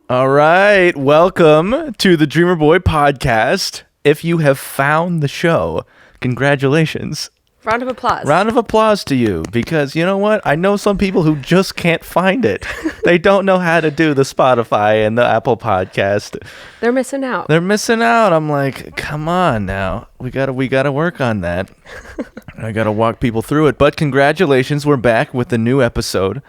All right, welcome to the Dreamer Boy podcast. If you have found the show, congratulations. Round of applause. Round of applause to you, because you know what? I know some people who just can't find it. They don't know how to do the Spotify and the Apple podcast. They're missing out. They're missing out. I'm like, come on now. We gotta work on that. I gotta walk people through it. But congratulations, we're back with a new episode.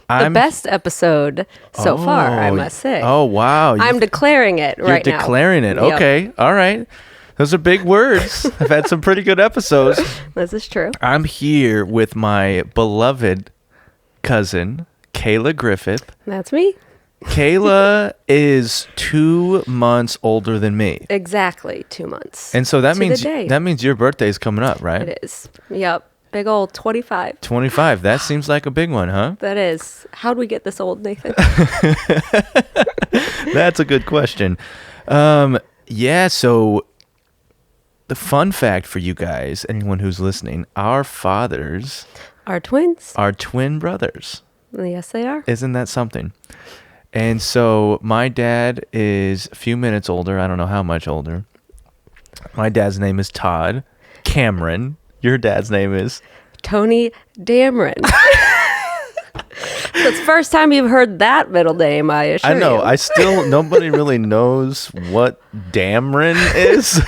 The best episode so far, I must say. Oh, wow. I'm declaring it right now. You're declaring it. Yep. Okay. All right. Those are big words. I've had some pretty good episodes. This is true. I'm here with my beloved cousin, Kayla Griffith. That's me. Kayla is 2 months older than me. Exactly 2 months. And so that to means the day. that means your birthday's coming up, right? It is. Yep. Big old 25. 25. That seems like a big one, huh? That is. How'd we get this old, Nathan? That's a good question. Yeah, so the fun fact for you guys, anyone who's listening, our fathers Our twins. are twin brothers. Yes, they are. Isn't that something? And so my dad is a few minutes older. I don't know how much older. My dad's name is Todd Cameron. Your dad's name is? Tony Dameron. It's the first time you've heard that middle name, I assure you. I know. Nobody really knows what Dameron is.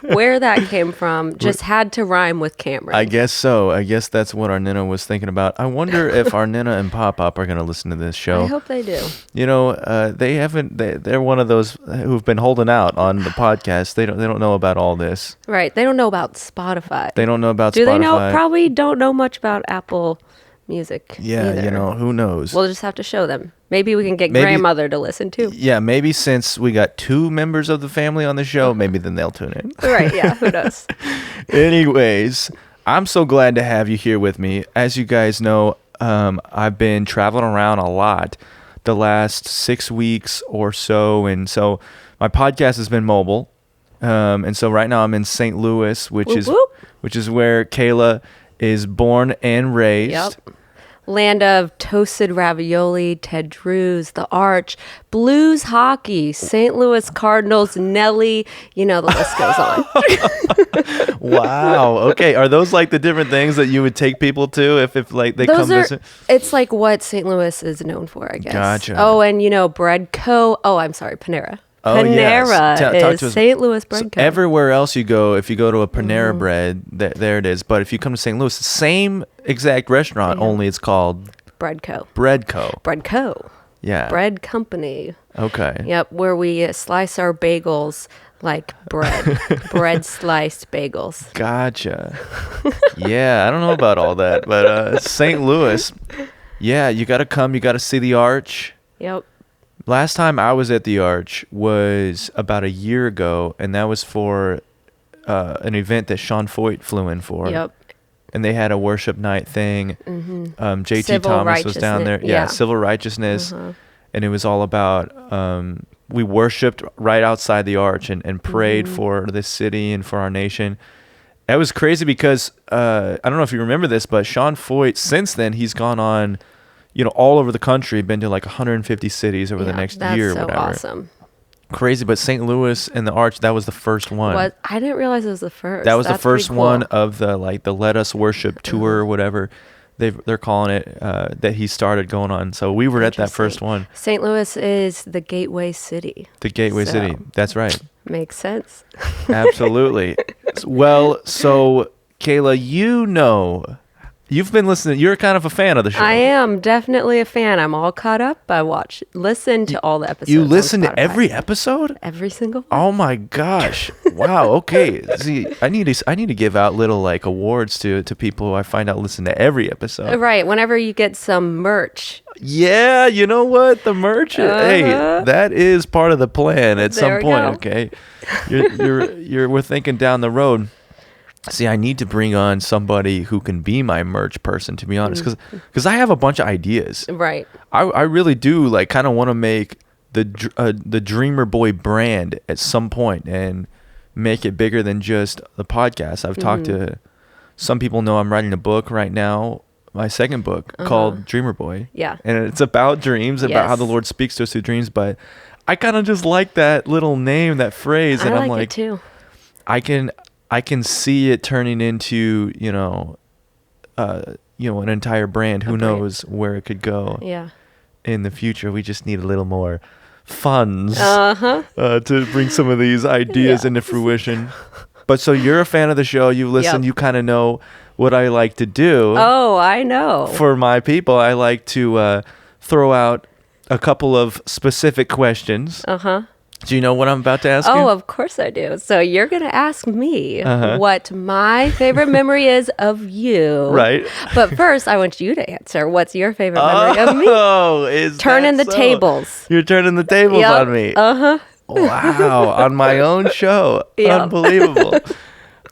Where that came from just had to rhyme with Cameron. I guess so. I guess that's what our Nina was thinking about. I wonder if our Nina and Pop-Pop are going to listen to this show. I hope they do. You know, they're one of those who've been holding out on the podcast. They don't know about all this. Right. They don't know about Spotify. They don't know about Spotify. Do they know? Probably don't know much about Apple Music. Yeah, either. you know, who knows? We'll just have to show them. Maybe we can get grandmother to listen too. Yeah, maybe since we got 2 members of the family on the show, maybe then they'll tune in. Right, yeah, who knows? Anyways, I'm so glad to have you here with me. As you guys know, I've been traveling around a lot the last 6 weeks or so, and so my podcast has been mobile. And so right now I'm in St. Louis, which is where Kayla is born and raised. Yep. Land of toasted ravioli, Ted Drew's, The Arch, blues hockey, St. Louis Cardinals, Nelly. You know, the list goes on. Wow. Okay. Are those like the different things that you would take people to if like they come visit? It's like what St. Louis is known for, I guess. Gotcha. Oh, and you know, Bread Co. Oh, I'm sorry, Panera. Oh, Panera yes. is St. Louis Bread So Co. everywhere else you go, if you go to a Panera Bread, there it is. But if you come to St. Louis, the same exact restaurant, only it's called Bread Co. Bread Co. Bread Co. Yeah. Bread Company. Okay. Yep, where we slice our bagels like bread. Bread sliced bagels. Gotcha. Yeah, I don't know about all that, but St. Louis, yeah, you got to come. You got to see the Arch. Yep. Last time I was at the Arch was about a year ago, and that was for an event that Sean Foyt flew in for. Yep. And they had a worship night thing. Mm-hmm. JT Civil Thomas was down there. Yeah, yeah. civil righteousness. Uh-huh. And it was all about, we worshiped right outside the Arch and prayed for this city and for our nation. That was crazy because, I don't know if you remember this, but Sean Foyt, since then, he's gone on, you know, all over the country, been to like 150 cities over the next year or whatever. That's so awesome. Crazy, but St. Louis and the Arch, that was the first one. What? I didn't realize it was the first. That was That's the first pretty cool. one of the Let Us Worship tour or whatever they're calling it, that he started going on. So we were at that first one. St. Louis is the gateway city. The gateway city. That's right. Makes sense. Absolutely. Well, so Kayla, you know, you've been listening. You're kind of a fan of the show. I am definitely a fan. I'm all caught up. I listen to all the episodes. You listen on to Spotify. every episode? Every single one. Oh my gosh! Wow. Okay. See, I need to give out little like awards to people who I find out listen to every episode. Right. Whenever you get some merch. Yeah. You know what? The merch. Hey, that is part of the plan at some point. Okay. We're thinking down the road. See, I need to bring on somebody who can be my merch person, to be honest, because I have a bunch of ideas. Right. I really do like kind of want to make the Dreamer Boy brand at some point and make it bigger than just the podcast. I've talked to some people. Know I'm writing a book right now my second book called Dreamer Boy. Yeah. And it's about dreams, about how the Lord speaks to us through dreams. But I kind of just like that little name, that phrase. And I I'm like like, it too. I can see it turning into, an entire brand. Who knows where it could go in the future. We just need a little more funds to bring some of these ideas into fruition. But so you're a fan of the show. You listen, you kind of know what I like to do. Oh, I know. For my people, I like to throw out a couple of specific questions. Do you know what I'm about to ask you? Oh, of course I do. So you're going to ask me what my favorite memory is of you. Right. But first, I want you to answer. What's your favorite memory of me? Oh, is Turning the tables. You're turning the tables on me. Wow, on my own show. Unbelievable.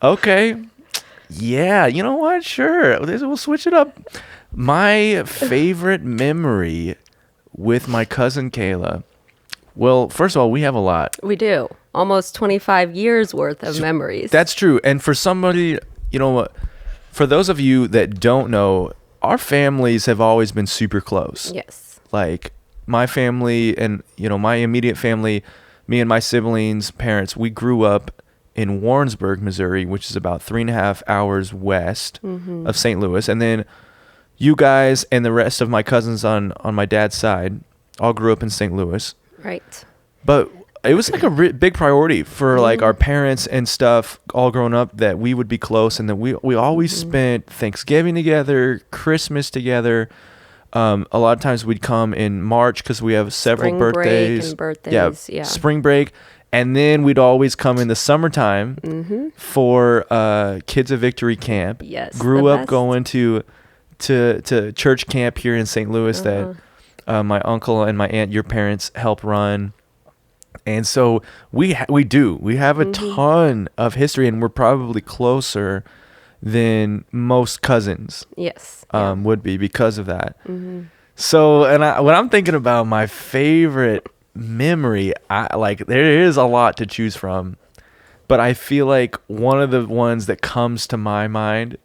Okay. Yeah, you know what? Sure. We'll switch it up. My favorite memory with my cousin Kayla. Well, first of all, we have a lot. We do. Almost 25 years worth of memories. That's true. And for somebody, for those of you that don't know, our families have always been super close. Yes. Like my family and, my immediate family, me and my siblings, parents, we grew up in Warrensburg, Missouri, which is about 3.5 hours west of St. Louis. And then you guys and the rest of my cousins on my dad's side all grew up in St. Louis. Right. But it was like a big priority for like our parents and stuff all growing up that we would be close and that we always spent Thanksgiving together, Christmas together. A lot of times we'd come in March because we have several birthdays. Yeah. Spring break. And then we'd always come in the summertime for Kids of Victory Camp. Yes. Grew up going to church camp here in St. Louis that my uncle and my aunt, your parents, help run. And so we have a ton of history, and we're probably closer than most cousins. Yes. Would be because of that. So, and when I'm thinking about my favorite memory, there is a lot to choose from, but I feel like one of the ones that comes to my mind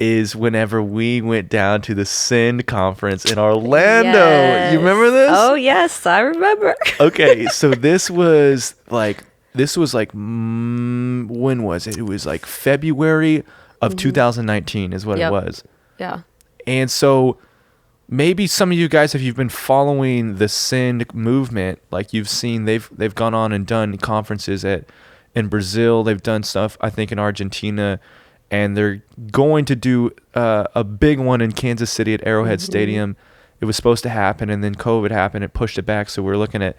is whenever we went down to the Send conference in Orlando. Yes. You remember this? Oh yes, I remember. Okay, so this was like when was it? It was like February of 2019 is what it was. Yeah. And so maybe some of you guys, if you've been following the Send movement, like you've seen, they've gone on and done conferences in Brazil. They've done stuff, I think, in Argentina, and they're going to do a big one in Kansas City at Arrowhead Stadium. It was supposed to happen, and then COVID happened. It pushed it back, so we're looking at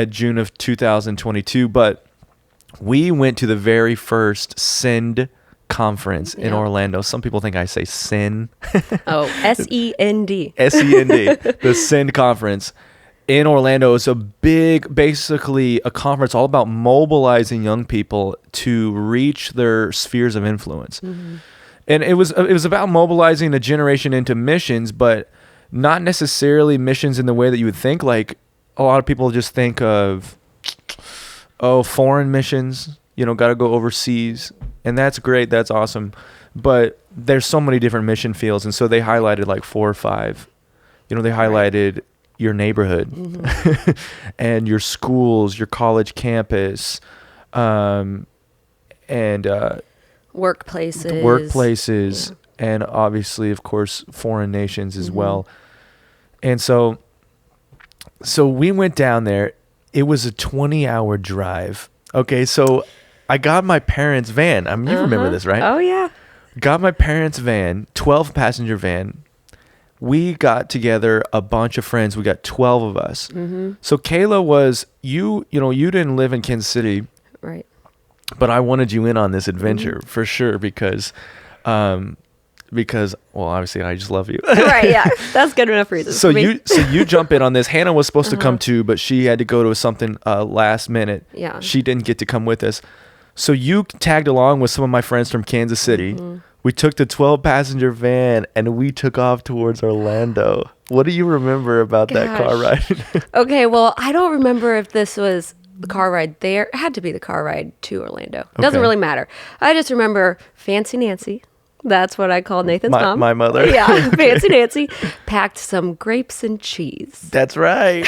June of 2022. But we went to the very first Send conference in Orlando. Some people think I say sin. Oh, SEND. SEND, the Send conference in Orlando. Is basically a conference all about mobilizing young people to reach their spheres of influence. And it was about mobilizing a generation into missions, but not necessarily missions in the way that you would think. Like a lot of people just think of, foreign missions, got to go overseas. And that's great. That's awesome. But there's so many different mission fields. And so they highlighted like 4 or 5. They highlighted your neighborhood and your schools, your college campus, and workplaces, and obviously, of course, foreign nations as well. And so we went down there. It was a 20-hour drive. Okay, so I got my parents' van. I mean, you remember this, right? Oh, yeah. Got my parents' van, 12-passenger van. We got together a bunch of friends. We got 12 of us. So Kayla was, you didn't live in Kansas City. Right. But I wanted you in on this adventure for sure because, well, obviously I just love you. Right, yeah. That's good enough reason for me. So you jump in on this. Hannah was supposed to come too, but she had to go to something last minute. Yeah. She didn't get to come with us. So you tagged along with some of my friends from Kansas City. We took the 12-passenger van and we took off towards Orlando. What do you remember about that car ride? Okay, well, I don't remember if this was the car ride there. It had to be the car ride to Orlando. Doesn't really matter. I just remember Fancy Nancy. That's what I call Nathan's mom. My mother. Yeah, Fancy Nancy packed some grapes and cheese. That's right.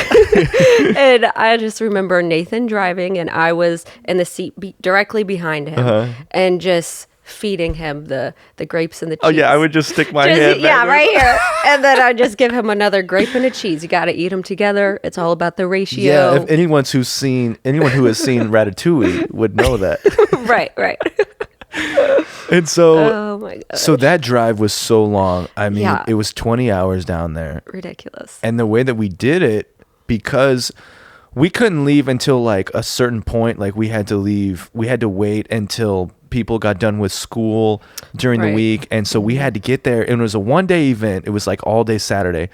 And I just remember Nathan driving, and I was in the seat directly behind him, and just feeding him the grapes and the cheese. Oh yeah, I would just stick my hand. Yeah, right here, and then I just give him another grape and a cheese. You got to eat them together. It's all about the ratio. Yeah, if anyone who has seen Ratatouille would know that. Right. And so, Oh my god. so that drive was so long. I mean, Yeah. it was 20 hours down there. Ridiculous. And the way that we did it, because we couldn't leave until like a certain point, like we had to wait until people got done with school during the Right. week. And so we had to get there. And it was a 1-day event. It was like all day Saturday.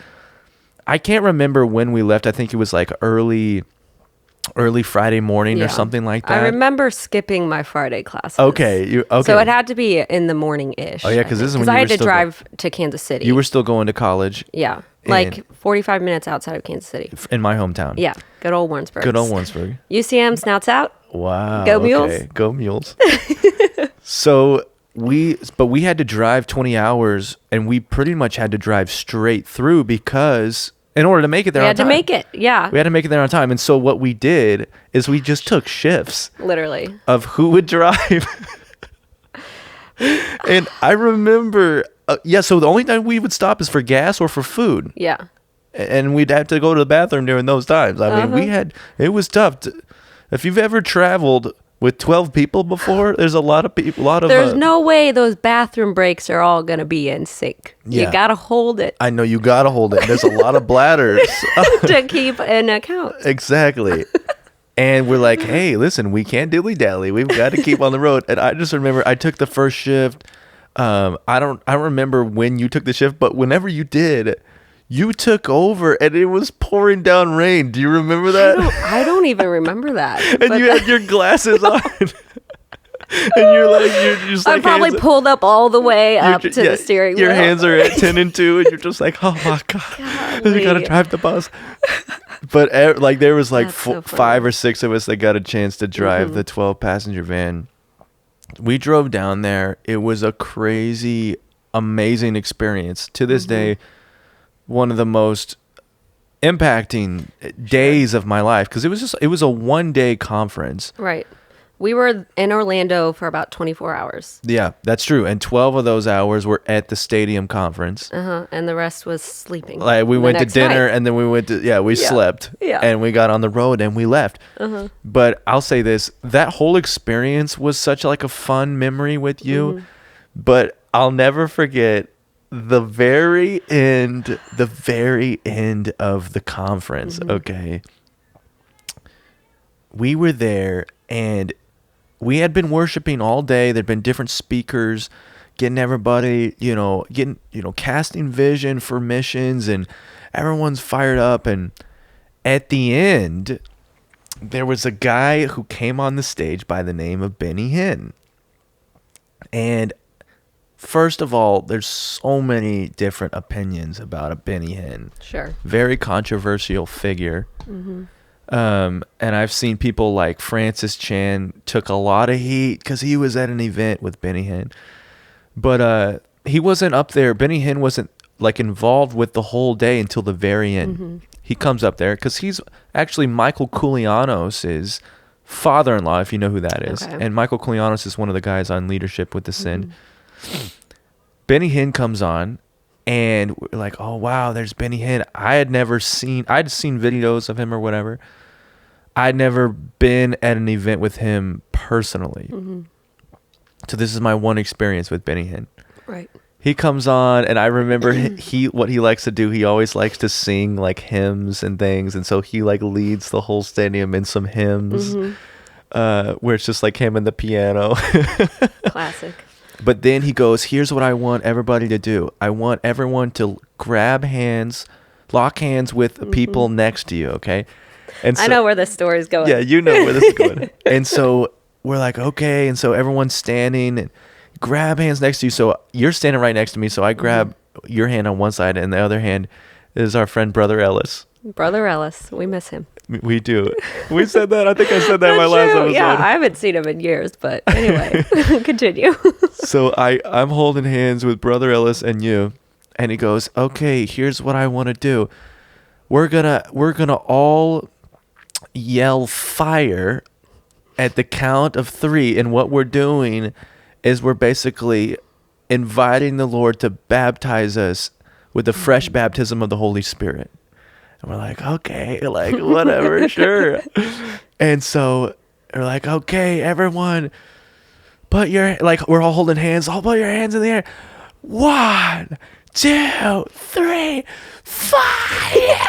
I can't remember when we left. I think it was like early Friday morning or something like that. I remember skipping my Friday classes. Okay. So it had to be in the morning-ish. Oh, yeah, 'cause this is when you I were had to still drive to Kansas City. You were still going to college. Yeah. Like 45 minutes outside of Kansas City. In my hometown. Yeah. Good old Warrensburg. Good old Warrensburg. UCM, snouts out. Wow. Go Mules. Okay. Go Mules. So we had to drive 20 hours, and we pretty much had to drive straight through because in order to make it there on time. We had to make it. Yeah. We had to make it there on time. And so what we did is we just took shifts Literally. of who would drive. And I remember, so the only time we would stop is for gas or for food. Yeah. And we'd have to go to the bathroom during those times. I mean, it was tough. If you've ever traveled with 12 people before, there's a lot of people, There's no way those bathroom breaks are all going to be in sync. Yeah. You got to hold it I know you got to hold it. There's a lot of bladders. to keep an account. Exactly. And we're like, hey, listen, we can't dilly-dally. We've got to keep on the road. And I just remember I took the first shift. I don't remember when you took the shift, but whenever you did, you took over and it was pouring down rain. Do you remember that? I don't even remember that. And you had your glasses on. And you're just like, I probably pulled up all the way up to the steering wheel. Your hands are at 10 and 2, and you're just like, oh my God, I gotta drive the bus. But there was like so 5 or 6 of us that got a chance to drive the 12-passenger van. We drove down there. It was a crazy, amazing experience. To this day, one of the most impacting days of my life, because it was a 1-day conference. Right. We were in Orlando for about 24 hours. Yeah, that's true. And 12 of those hours were at the stadium conference. And the rest was sleeping. Like we went to dinner and then we went to, we slept. Yeah. And we got on the road and we left. But I'll say this, that whole experience was such like a fun memory with you. But I'll never forget the very end of the conference. Okay. We were there and we had been worshiping all day. There'd been different speakers, getting everybody, casting vision for missions, and everyone's fired up. And at the end, there was a guy who came on the stage by the name of Benny Hinn. And first of all, there's so many different opinions about a Benny Hinn. Sure. Very controversial figure. And I've seen people like Francis Chan took a lot of heat because he was at an event with Benny Hinn. But he wasn't up there. Benny Hinn wasn't like involved with the whole day until the very end. He comes up there because he's actually Michael Koulianos' father-in-law, if you know who that is. Okay. And Michael Koulianos is one of the guys on Leadership with the Sin. Benny Hinn comes on. And we're like, oh, wow, there's Benny Hinn. I'd seen videos of him or whatever. I'd never been at an event with him personally. So this is my one experience with Benny Hinn. Right. He comes on, and I remember what he likes to do. He always likes to sing like hymns and things. And so he like leads the whole stadium in some hymns where it's just like him and the piano. Classic. But then he goes, here's what I want everybody to do. I want everyone to lock hands with people next to you, okay? And so, I know where this story is going. Yeah, you know where this is going. And so we're like, okay. And so everyone's standing and grab hands next to you. So you're standing right next to me. So I grab your hand on one side, and the other hand is our friend Brother Ellis. Brother Ellis, we miss him. We do. We said that. I think I said that in my That's last true. episode. Yeah, I haven't seen him in years, but anyway, continue. So I'm holding hands with Brother Ellis and you, and he goes, "Okay, here's what I want to do. We're gonna all yell fire at the count of 3, and what we're doing is we're basically inviting the Lord to baptize us with the fresh baptism of the Holy Spirit." And we're like, okay, like whatever, sure. And so we're like, okay, everyone, we're all holding hands. All put your hands in the air. 1, 2, 3, fire!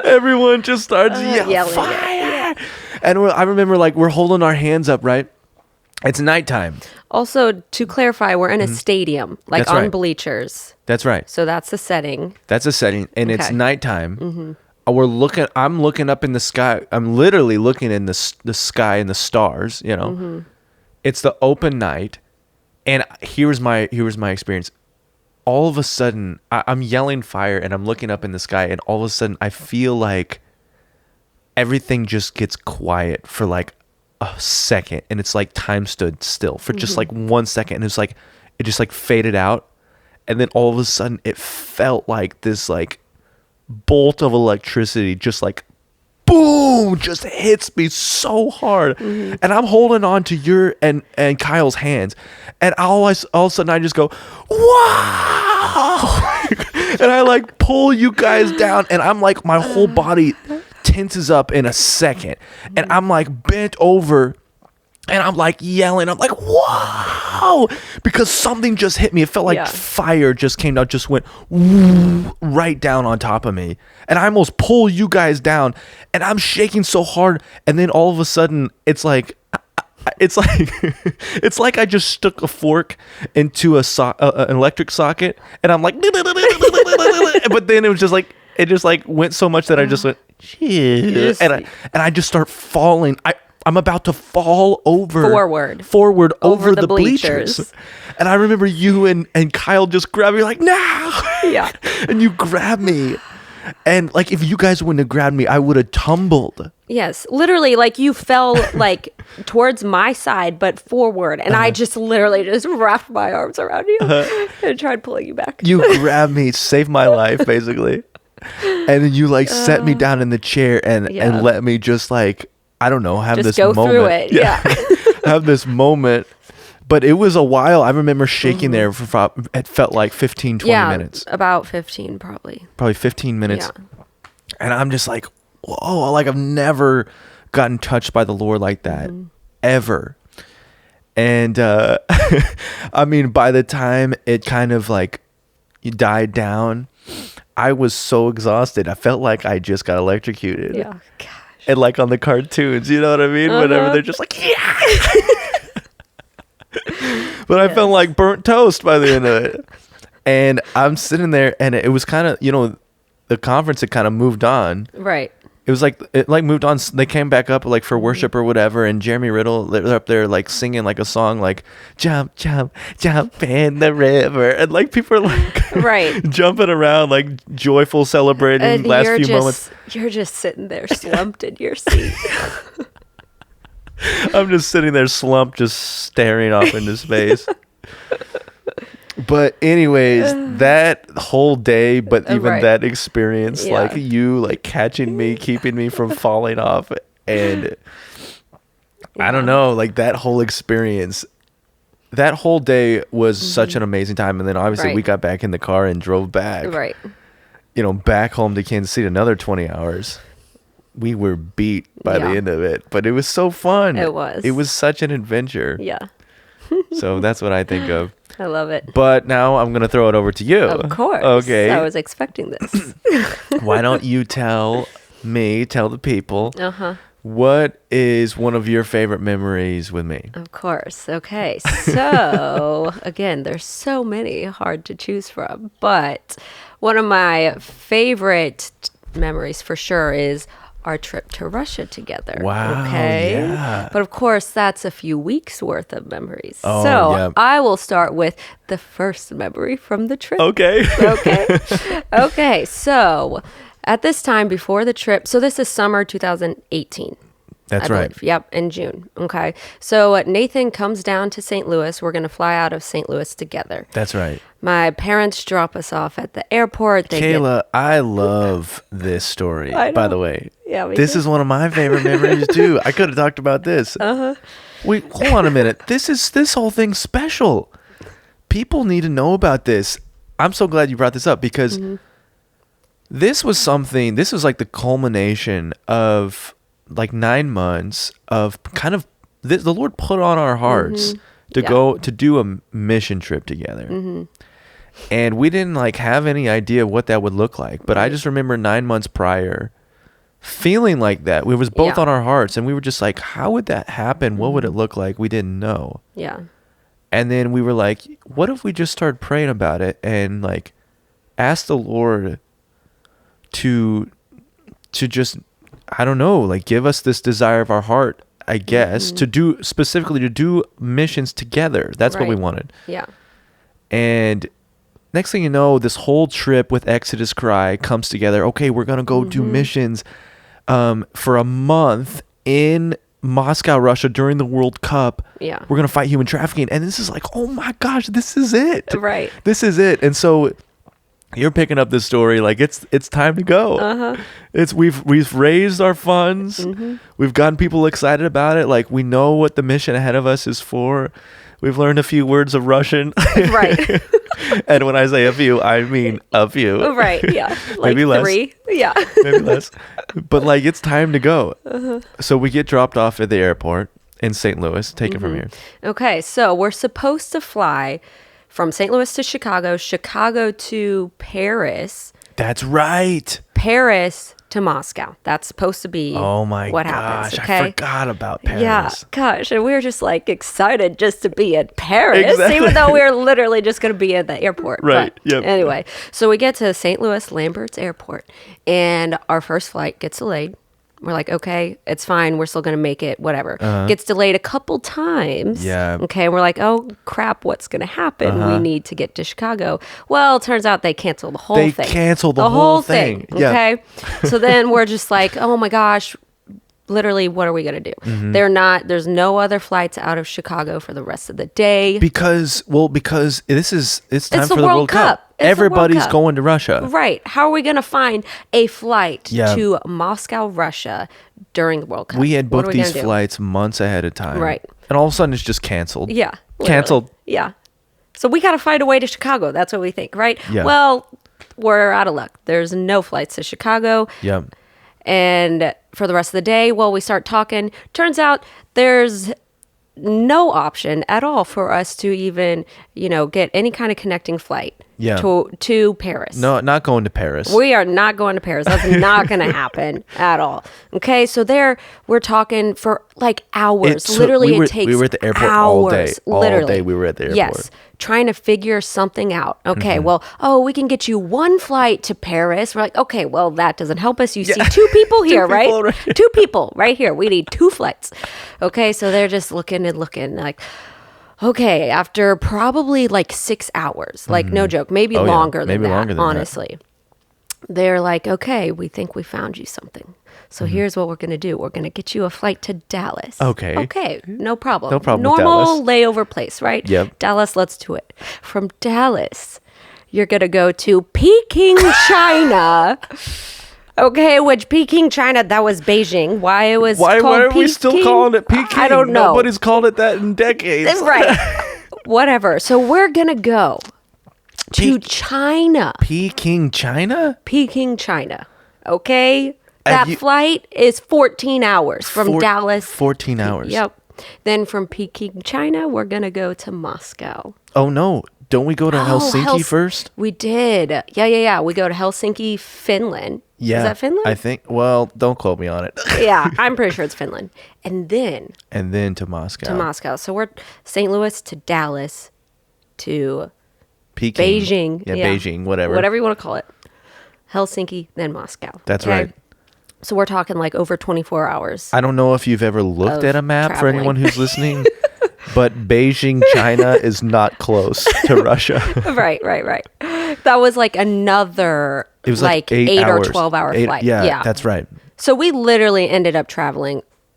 Everyone just starts yelling fire. And I remember we're holding our hands up, right? It's nighttime. Also, to clarify, we're in a stadium, That's on right. bleachers. That's right. So that's the setting. That's a setting, and it's Okay. nighttime. I'm looking up in the sky. I'm literally looking in the sky and the stars. It's the open night, and here's my experience. All of a sudden, I'm yelling fire, and I'm looking up in the sky, and all of a sudden, I feel like everything just gets quiet for like a second, and it's like time stood still for just like 1 second, and it's like it just like faded out, and then all of a sudden it felt like this like bolt of electricity just like boom just hits me so hard, and I'm holding on to your and Kyle's hands, and all of a sudden I just go wow and I like pull you guys down, and I'm like my whole body tenses up in a second, and I'm like bent over, and I'm like yelling, I'm like whoa, because something just hit me. It felt like fire just came down, just went right down on top of me, and I almost pull you guys down, and I'm shaking so hard, and then all of a sudden it's like it's like I just stuck a fork into an electric socket, and I'm like but then it just like went so much that I just went and I just start falling. I'm about to fall forward over the bleachers. And I remember you and Kyle just grabbed me like, no. Yeah. And you grabbed me. And like, if you guys wouldn't have grabbed me, I would have tumbled. Yes. Literally, like you fell like towards my side, but forward. And I just literally just wrapped my arms around you and tried pulling you back. You grabbed me, saved my life, basically. And then you like set me down in the chair and let me just like, I don't know, have just this go moment. through it. Yeah. Have this moment. But it was a while. I remember shaking there for, it felt like 15, 20 minutes. About 15 probably. Probably 15 minutes. Yeah. And I'm just like, whoa, like I've never gotten touched by the Lord like that, ever. And I mean, by the time it kind of like died down, I was so exhausted. I felt like I just got electrocuted. Yeah. Gosh. And like on the cartoons, you know what I mean? Whenever they're just like, yeah. But I felt like burnt toast by the end of it. And I'm sitting there, and it was kind of, the conference had kind of moved on. Right. It was like, it like moved on. They came back up like for worship or whatever. And Jeremy Riddle, they're up there like singing like a song like, jump, jump, jump in the river. And like people are like jumping around, like joyful, celebrating and last few moments. You're just sitting there slumped in your seat. I'm just sitting there slumped, just staring off into space. But anyways, that whole day, but even that experience, like you like catching me, keeping me from falling off, and I don't know, like that whole experience, that whole day was such an amazing time. And then obviously we got back in the car and drove back, back home to Kansas City, another 20 hours. We were beat by the end of it, but it was so fun. It was. It was such an adventure. Yeah. So that's what I think of. I love it. But now I'm going to throw it over to you. Of course. Okay. I was expecting this. Why don't you tell the people, what is one of your favorite memories with me? Of course. Okay. So, again, there's so many hard to choose from. But one of my favorite memories for sure is our trip to Russia together. Wow, Okay. yeah. But of course, that's a few weeks worth of memories. Oh, so yeah. I will start with the first memory from the trip. Okay. Okay. So at this time before the trip, so this is summer 2018. That's I right. believe. Yep, in June. Okay. So Nathan comes down to St. Louis. We're going to fly out of St. Louis together. That's right. My parents drop us off at the airport. Kayla, I love this story, by the way. Yeah, me This too. is one of my favorite memories, too. I could have talked about this. Uh-huh. Wait, hold on a minute. This whole thing's special. People need to know about this. I'm so glad you brought this up because this was like the culmination of like 9 months of kind of the Lord put on our hearts to do a mission trip together. And we didn't like have any idea what that would look like. But I just remember 9 months prior feeling like that. It was both on our hearts. And we were just like, how would that happen? What would it look like? We didn't know. Yeah. And then we were like, what if we just started praying about it and like ask the Lord to just, I don't know, like give us this desire of our heart, I guess, to do missions together. That's what we Right. wanted. Yeah. And next thing you know, this whole trip with Exodus Cry comes together. Okay, we're going to go do missions for a month in Moscow, Russia during the World Cup. Yeah. We're going to fight human trafficking. And this is like, oh my gosh, this is it. Right. This is it. And so you're picking up this story like it's time to go. We've raised our funds. We've gotten people excited about it. Like we know what the mission ahead of us is for. We've learned a few words of Russian. Right. And when I say a few, I mean a few. Right. Yeah. Like Maybe less. 3. Yeah. Maybe less. But like it's time to go. So we get dropped off at the airport in St. Louis. Take it from here. Okay. So we're supposed to fly from St. Louis to Chicago, Chicago to Paris, That's right. Paris to Moscow. That's supposed to be Oh my what gosh. happens. Okay. I forgot about Paris. Yeah, gosh, and we were just like excited just to be in Paris, Exactly. even though we were literally just going to be at the airport. Right, But yep. Anyway, so we get to St. Louis Lambert's Airport, and our first flight gets delayed. We're like, okay, it's fine. We're still going to make it, whatever. Gets delayed a couple times. Yeah. Okay, we're like, oh, crap, what's going to happen? We need to get to Chicago. Well, it turns out they canceled the whole They thing. canceled the whole thing. Yeah. Okay. So then we're just like, oh my gosh, literally, what are we going to do? There's no other flights out of Chicago for the rest of the day. Because it's time for the World Cup. It's the World Everybody's Cup. going to Russia. Right. How are we going to find a flight Yeah. to Moscow, Russia during the World Cup? We had What are booked we these gonna do? flights months ahead of time. Right. And all of a sudden it's just canceled. Yeah. literally. Canceled. Yeah. So we got to find a way to Chicago. That's what we think, right? Yeah. Well, we're out of luck. There's no flights to Chicago. Yep. And for the rest of the day, we start talking. Turns out there's no option at all for us to even, get any kind of connecting flight Yeah. to Paris. No, not going to Paris. We are not going to Paris. That's not going to happen at all. Okay, so we're talking for like hours. Literally, it takes we were at the airport hours. all day. Literally. All day we were at the airport. Yes, trying to figure something out. Okay, we can get you one flight to Paris. We're like, okay, well, that doesn't help us. You see two people here, right? people right here. Two people right here. We need 2 flights. Okay, so they're just looking like, okay, after probably like 6 hours, like no joke, maybe Oh, yeah. longer than Maybe that, longer than that. honestly. They're like, okay, we think we found you something. So here's what we're going to do. We're going to get you a flight to Dallas. Okay. Okay, no problem. No problem with Normal Dallas. layover place, right? Yep. Dallas, let's do it. From Dallas, you're going to go to Peking, China. Okay, which Peking, China, that was Beijing. Why it was Why called are we still Peking? calling it Peking? I don't know. Nobody's called it that in decades. Right. Whatever. So we're going to go to China. Peking, China? Peking, China. Okay? Have That you- flight is 14 hours from Dallas. 14 hours. Yep. Then from Peking, China, we're going to go to Moscow. Oh, no. Don't we go to Helsinki first? We did. Yeah. We go to Helsinki, Finland. Yeah. Is that Finland? I think. Well, don't quote me on it. Yeah, I'm pretty sure it's Finland. And then And then to Moscow. to Moscow. So we're St. Louis to Dallas to Peking. Beijing. Yeah, Beijing, whatever. Whatever you want to call it. Helsinki, then Moscow. That's Okay? right. So we're talking like over 24 hours. I don't know if you've ever looked Of at a map for traveling. anyone who's listening, but Beijing, China is not close to Russia. Right. That was like another It was like 8 8 or hours. 12-hour flight. Yeah, that's right. So we literally ended up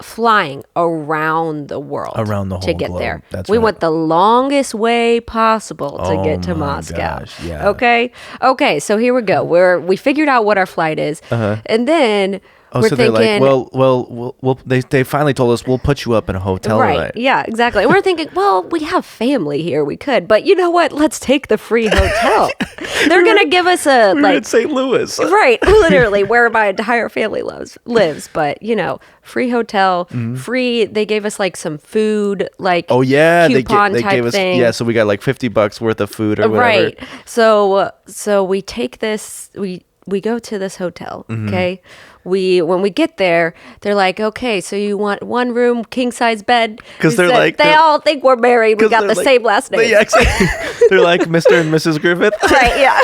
flying around the world. Around the to whole get globe. there. That's we right. went the longest way possible to Oh get to my Moscow. gosh, yeah. Okay, so here we go. We figured out what our flight is. And then Oh, we're so thinking, they're like, well, they finally told us we'll put you up in a hotel right. tonight. Yeah, exactly. And we're thinking, well, we have family here. We could. But you know what? Let's take the free hotel. They're going to give us a, We were in St. Louis. right, literally, where my entire family lives. But, free hotel, free, they gave us like some food, like Oh yeah, coupon they type gave us thing. so we got like $50 worth of food or whatever. Right. So we take this, we go to this hotel, okay? When we get there, they're like, okay, so you want one room, king size bed? 'Cause We they're said, like- they they're- all think we're married. We got the They're like- same last name. Yeah, exactly. They're like Mr. and Mrs. Griffith. Right, yeah.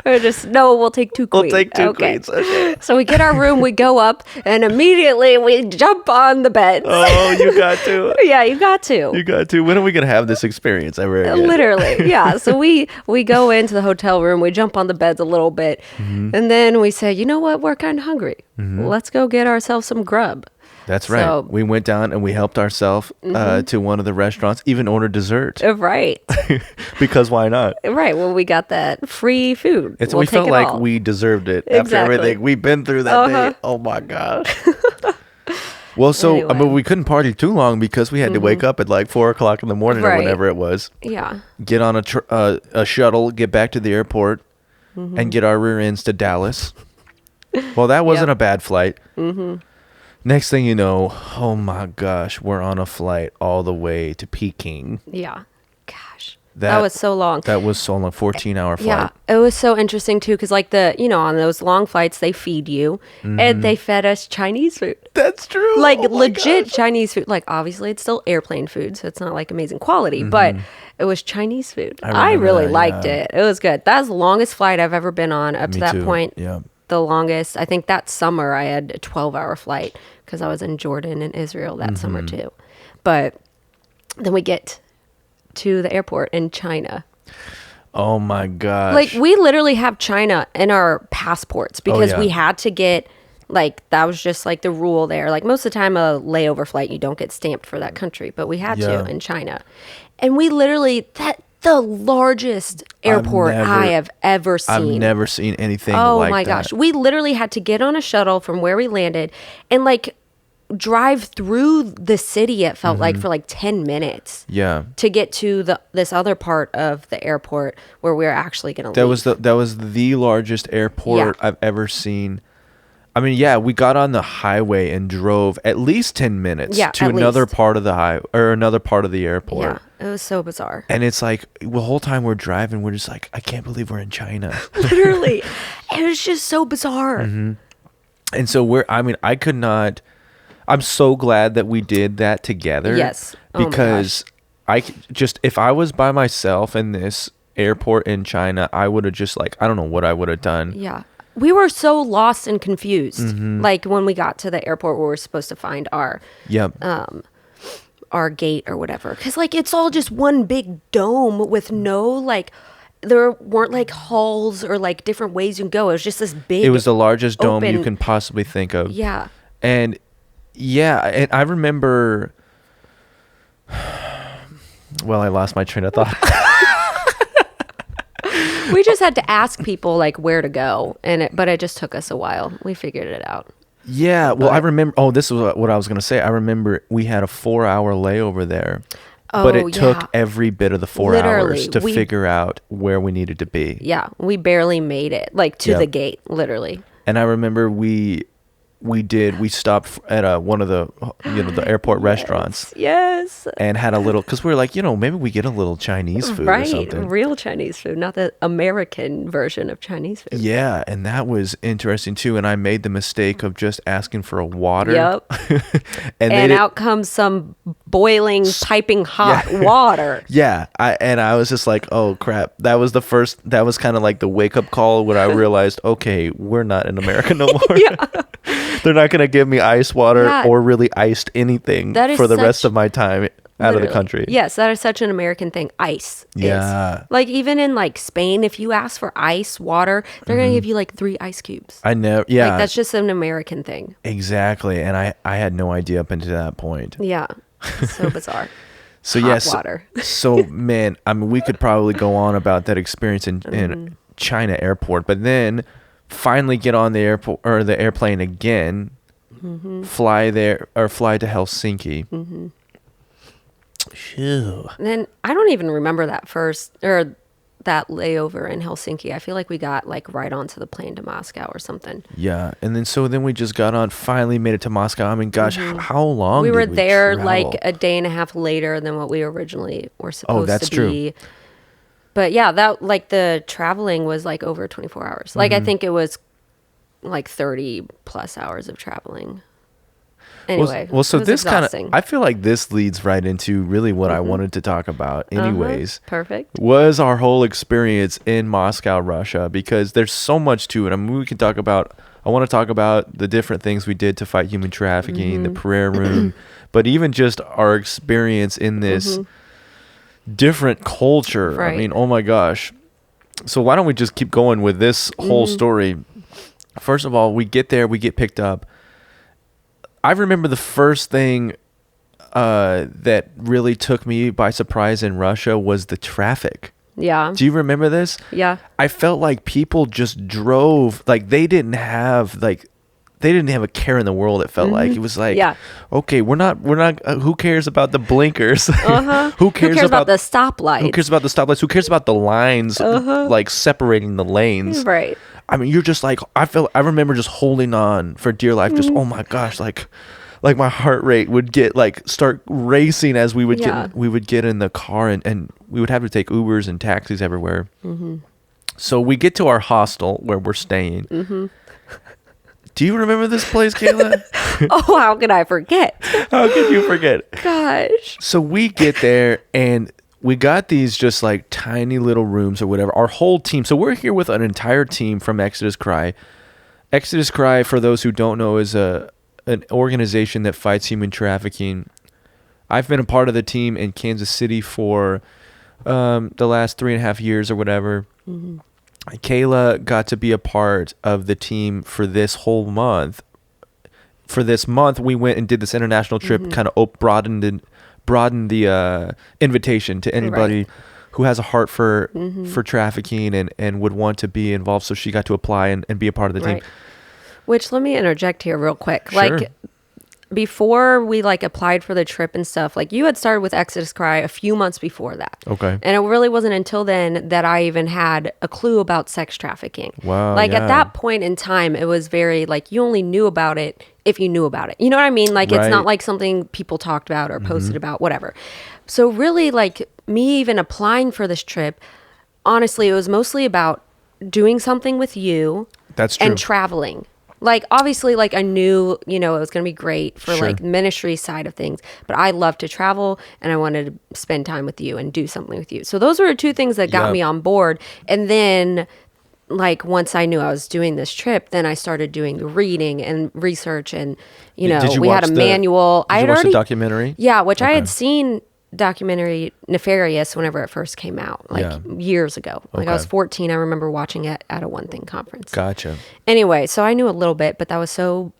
We're just, no, we'll take two queens. We'll take two queens. Okay. So we get our room, we go up, and immediately we jump on the bed. Oh, you got to. Yeah, you got to. You got to. When are we gonna have this experience ever again? Literally, yeah. So we go into the hotel room, we jump on the beds a little bit, and then we say, you know what, we're kind of hungry. Let's go get ourselves some grub. That's right. So- We went down and we helped ourselves to one of the restaurants, even ordered dessert. Right, Because why not? right. Well, we got that free food. We We'll felt take it like all. we deserved it after Exactly. everything we've been through that day. Oh my gosh. Well, so Anyway. but we couldn't party too long because we had to wake up at like 4:00 in the morning or Right. whenever it was. Yeah, Get on a shuttle, get back to the airport, and get our rear ends to Dallas. Well, that wasn't Yep. a bad flight. Next thing you know, oh my gosh, we're on a flight all the way to Peking. yeah. Gosh, That- that was so long. That was so long, 14-hour flight. Yeah, it was so interesting too, because like on those long flights, they feed you, and they fed us Chinese food. That's true. Like Oh my legit gosh. Chinese food. Like obviously it's still airplane food, so it's not like amazing quality, but it was Chinese food. I remember really that, liked yeah. it. It was good. That's the longest flight I've ever been on up to Me that too. point. Yeah. The longest, I think that summer I had a 12-hour flight because I was in Jordan and Israel that summer too. But then we get to the airport in China. Oh my gosh. Like we literally have China in our passports because yeah. we had to get like that was just like the rule there. Like most of the time a layover flight you don't get stamped for that country, but we had Yeah. to in China. And we literally the largest airport I have ever seen. I've never seen anything Oh like my that. gosh. We literally had to get on a shuttle from where we landed and like drive through the city, it felt like, for like 10 minutes Yeah. to get to this other part of the airport where we're actually going to leave. That was the largest airport Yeah. I've ever seen. I mean, yeah, we got on the highway and drove at least 10 minutes Yeah, to at another least. part of the highway or another part of the airport. Yeah, it was so bizarre. And it's like the whole time we're driving, we're just like, I can't believe we're in China. Literally. It was just so bizarre. And so I could not. I'm so glad that we did that together. Yes. Oh my Because if I was by myself in this airport in China, I would have just like, I don't know what I would have done. Yeah. We were so lost and confused. Mm-hmm. Like when we got to the airport where we were supposed to find our Yep. our gate or whatever. Because like it's all just one big dome with no like there weren't like halls or like different ways you can go. It was just this big It was the largest dome you open- can possibly think of. Yeah. And yeah, and I remember. Well, I lost my train of thought. We just had to ask people like where to go, but it just took us a while. We figured it out. Yeah, well, I remember. Oh, this was what I was gonna say. I remember we had a 4-hour layover there, but Oh, it took yeah. every bit of the 4 Literally, hours to we- figure out where we needed to be. Yeah, we barely made it like to Yep. the gate, literally. And I remember we we stopped at one of the the airport restaurants Yes. and had a little, because we were like, maybe we get a little Chinese food or Right. something. Real Chinese food, not the American version of Chinese food. Yeah, and that was interesting too. And I made the mistake of just asking for a water. Yep. and out comes some boiling, piping hot water. Yeah, I was just like, oh crap. That was kind of like the wake up call when I realized, okay, we're not in America no more. They're not gonna give me ice water or really iced anything for the rest of my time out of the country. Yes, that is such an American thing. Ice. Yeah. Like even in like Spain, if you ask for ice water, they're gonna give you like 3 ice cubes. I know. Yeah. Like that's just an American thing. Exactly. And I had no idea up until that point. Yeah. So bizarre. So Hot water. So man, I mean, we could probably go on about that experience in China airport, but then finally get on the airport or the airplane again, fly there or fly to Helsinki. Phew. And then I don't even remember that that layover in Helsinki. I feel like we got like right onto the plane to Moscow or something. Yeah, and then we just got on, finally made it to Moscow. I mean, gosh, how long? We were did we there travel? like a day and a half later than what we originally were supposed that's to be. true. But yeah, that like the traveling was like over 24 hours. Like I think it was like 30 plus hours of traveling. Anyway, so this kind of, exhausting. I feel like this leads right into really what I wanted to talk about anyways. Perfect. Was our whole experience in Moscow, Russia, because there's so much to it. I mean, I want to talk about the different things we did to fight human trafficking, the prayer room, but even just our experience in this different culture. Right. I mean, oh my gosh. So why don't we just keep going with this whole story? First of all, we get there, we get picked up. I remember the first thing that really took me by surprise in Russia was the traffic. Yeah. Do you remember this? Yeah. I felt like people just drove, like they didn't have a care in the world. It felt like it was like, okay, we're not who cares about the blinkers? Who cares about the stoplights? Who cares about the stoplights? Who cares about the lines like separating the lanes? Right. I mean, you're just like, I remember just holding on for dear life. Just, oh my gosh, like my heart rate would get start racing as we would get in the car and we would have to take Ubers and taxis everywhere. So we get to our hostel where we're staying. Do you remember this place, Kayla? Oh, how could I forget? How could you forget? Gosh. So we get there and we got these just like tiny little rooms or whatever. Our whole team. So we're here with an entire team from Exodus Cry. Exodus Cry, for those who don't know, is an organization that fights human trafficking. I've been a part of the team in Kansas City for the last 3.5 years or whatever. Kayla got to be a part of the team for this whole month. For this month, we went and did this international trip, kind of broadened the invitation to anybody who has a heart for trafficking and would want to be involved. So she got to apply and be a part of the team. Which, let me interject here real quick. Sure. Like, before we applied for the trip and stuff, you had started with Exodus Cry a few months before that. Okay. And it really wasn't until then that I even had a clue about sex trafficking. Wow. At that point in time, it was very you only knew about it if you knew about it. You know what I mean? It's not like something people talked about or posted about, whatever. So really, me even applying for this trip, honestly, it was mostly about doing something with you. That's true. And traveling. Obviously, I knew, it was going to be great for, ministry side of things. But I love to travel, and I wanted to spend time with you and do something with you. So those were 2 things that got me on board. And then, once I knew I was doing this trip, then I started doing the reading and research. And, we had a manual. Did you watch the documentary? Yeah, which I had seen documentary Nefarious whenever it first came out, years ago. I was 14. I remember watching it at a One Thing conference. Gotcha. Anyway, so I knew a little bit, but that was so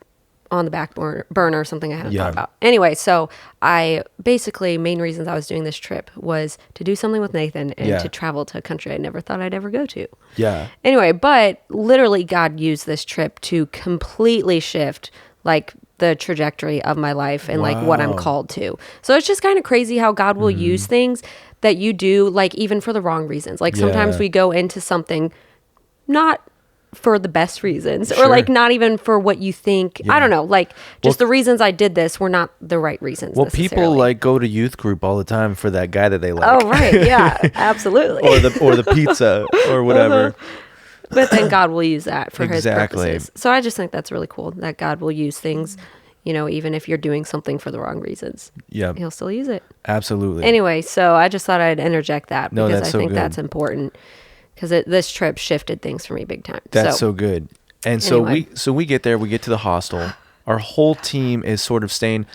on the back burner, something I hadn't thought about. Anyway, so main reasons I was doing this trip was to do something with Nathan and to travel to a country I never thought I'd ever go to. Yeah. Anyway, but literally God used this trip to completely shift the trajectory of my life and what I'm called to. So it's just kind of crazy how God will use things that you do even for the wrong reasons. Sometimes we go into something not for the best reasons or Sure. like not even for what you think. I don't know, like just the reasons I did this were not the right reasons. Well, people like go to youth group all the time for that guy that they like. Oh, right. Yeah, absolutely. or the pizza or whatever. But then God will use that for Exactly. his purposes. So I just think that's really cool that God will use things, you know, even if you're doing something for the wrong reasons. Yeah. He'll still use it. Absolutely. Anyway, so I just thought I'd interject that No, because that's I so think good. that's important because this trip shifted things for me big time. That's so good. And so Anyway. we get there, we get to the hostel. Our whole team is sort of staying.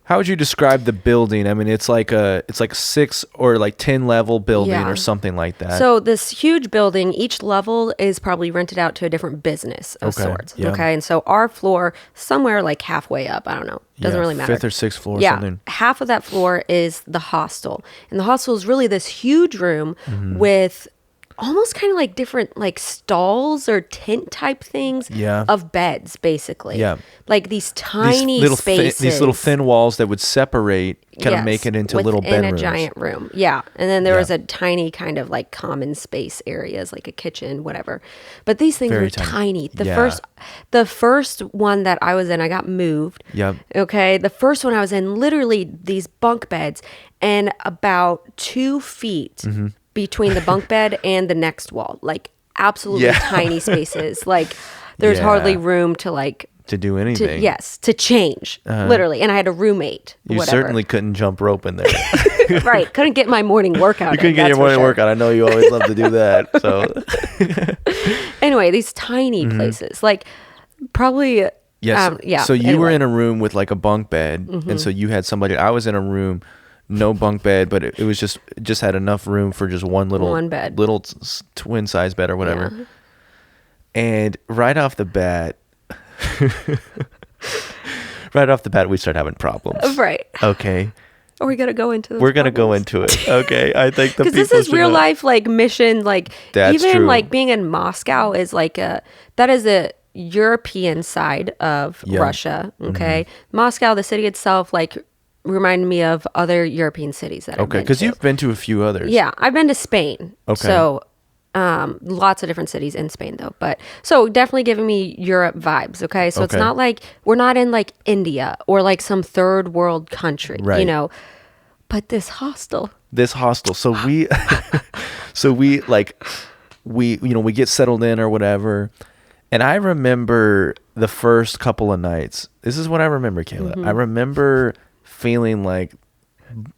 How would you describe the building? I mean, it's like a 6 or like 10 level building Yeah. or something like that. So this huge building, each level is probably rented out to a different business of Okay, sorts. yeah. Okay. And so our floor, somewhere like halfway up, I don't know. Doesn't Yeah, really matter. 5th or 6th floor or Yeah. something. Half of that floor is the hostel. And the hostel is really this huge room Mm-hmm. with almost kind of like different like stalls or tent type things Yeah. of beds, basically. Yeah. Like these tiny little spaces. these little thin walls that would separate, kind of Yes, make it into little within bedrooms. a giant room. Yeah. And then there Yeah. was a tiny kind of like common space areas, like a kitchen, whatever. But these things Very were tiny. tiny. Yeah. The first one that I was in, I got moved. Yep. Okay. The first one I was in, literally these bunk beds and about 2 feet Mm-hmm. between the bunk bed and the next wall. Like absolutely Yeah. tiny spaces. Like there's Yeah. hardly room to like To do anything. to change, literally. And I had a roommate. You whatever. certainly couldn't jump rope in there. Right. Couldn't get my morning workout. You couldn't get your morning workout. I know you always love to do that. So Anyway, these tiny places, like probably. yes. Yeah. So you were anyway. in a room with like a bunk bed, and so you had somebody. I was in a room, no bunk bed, but it was just had enough room for just one bed. little twin size bed or whatever. Yeah. And right off the bat, we start having problems. Right. Okay. Are we gonna go into? We're gonna go into it. Okay. I think the because this people is should real know. life like mission. Like That's even true. like being in Moscow is like that is a European side of Yeah. Russia. Okay, Moscow, the city itself, like reminded me of other European cities that I've Okay, been because to. you've been to a few others. Yeah, I've been to Spain. Okay. So, lots of different cities in Spain though. But so definitely giving me Europe vibes. Okay. So it's Okay. not like we're not in like India or like some third world country, you Right. know, but this hostel. This hostel. So we, we get settled in or whatever. And I remember the first couple of nights. This is what I remember, Kayla. Mm-hmm. I remember feeling like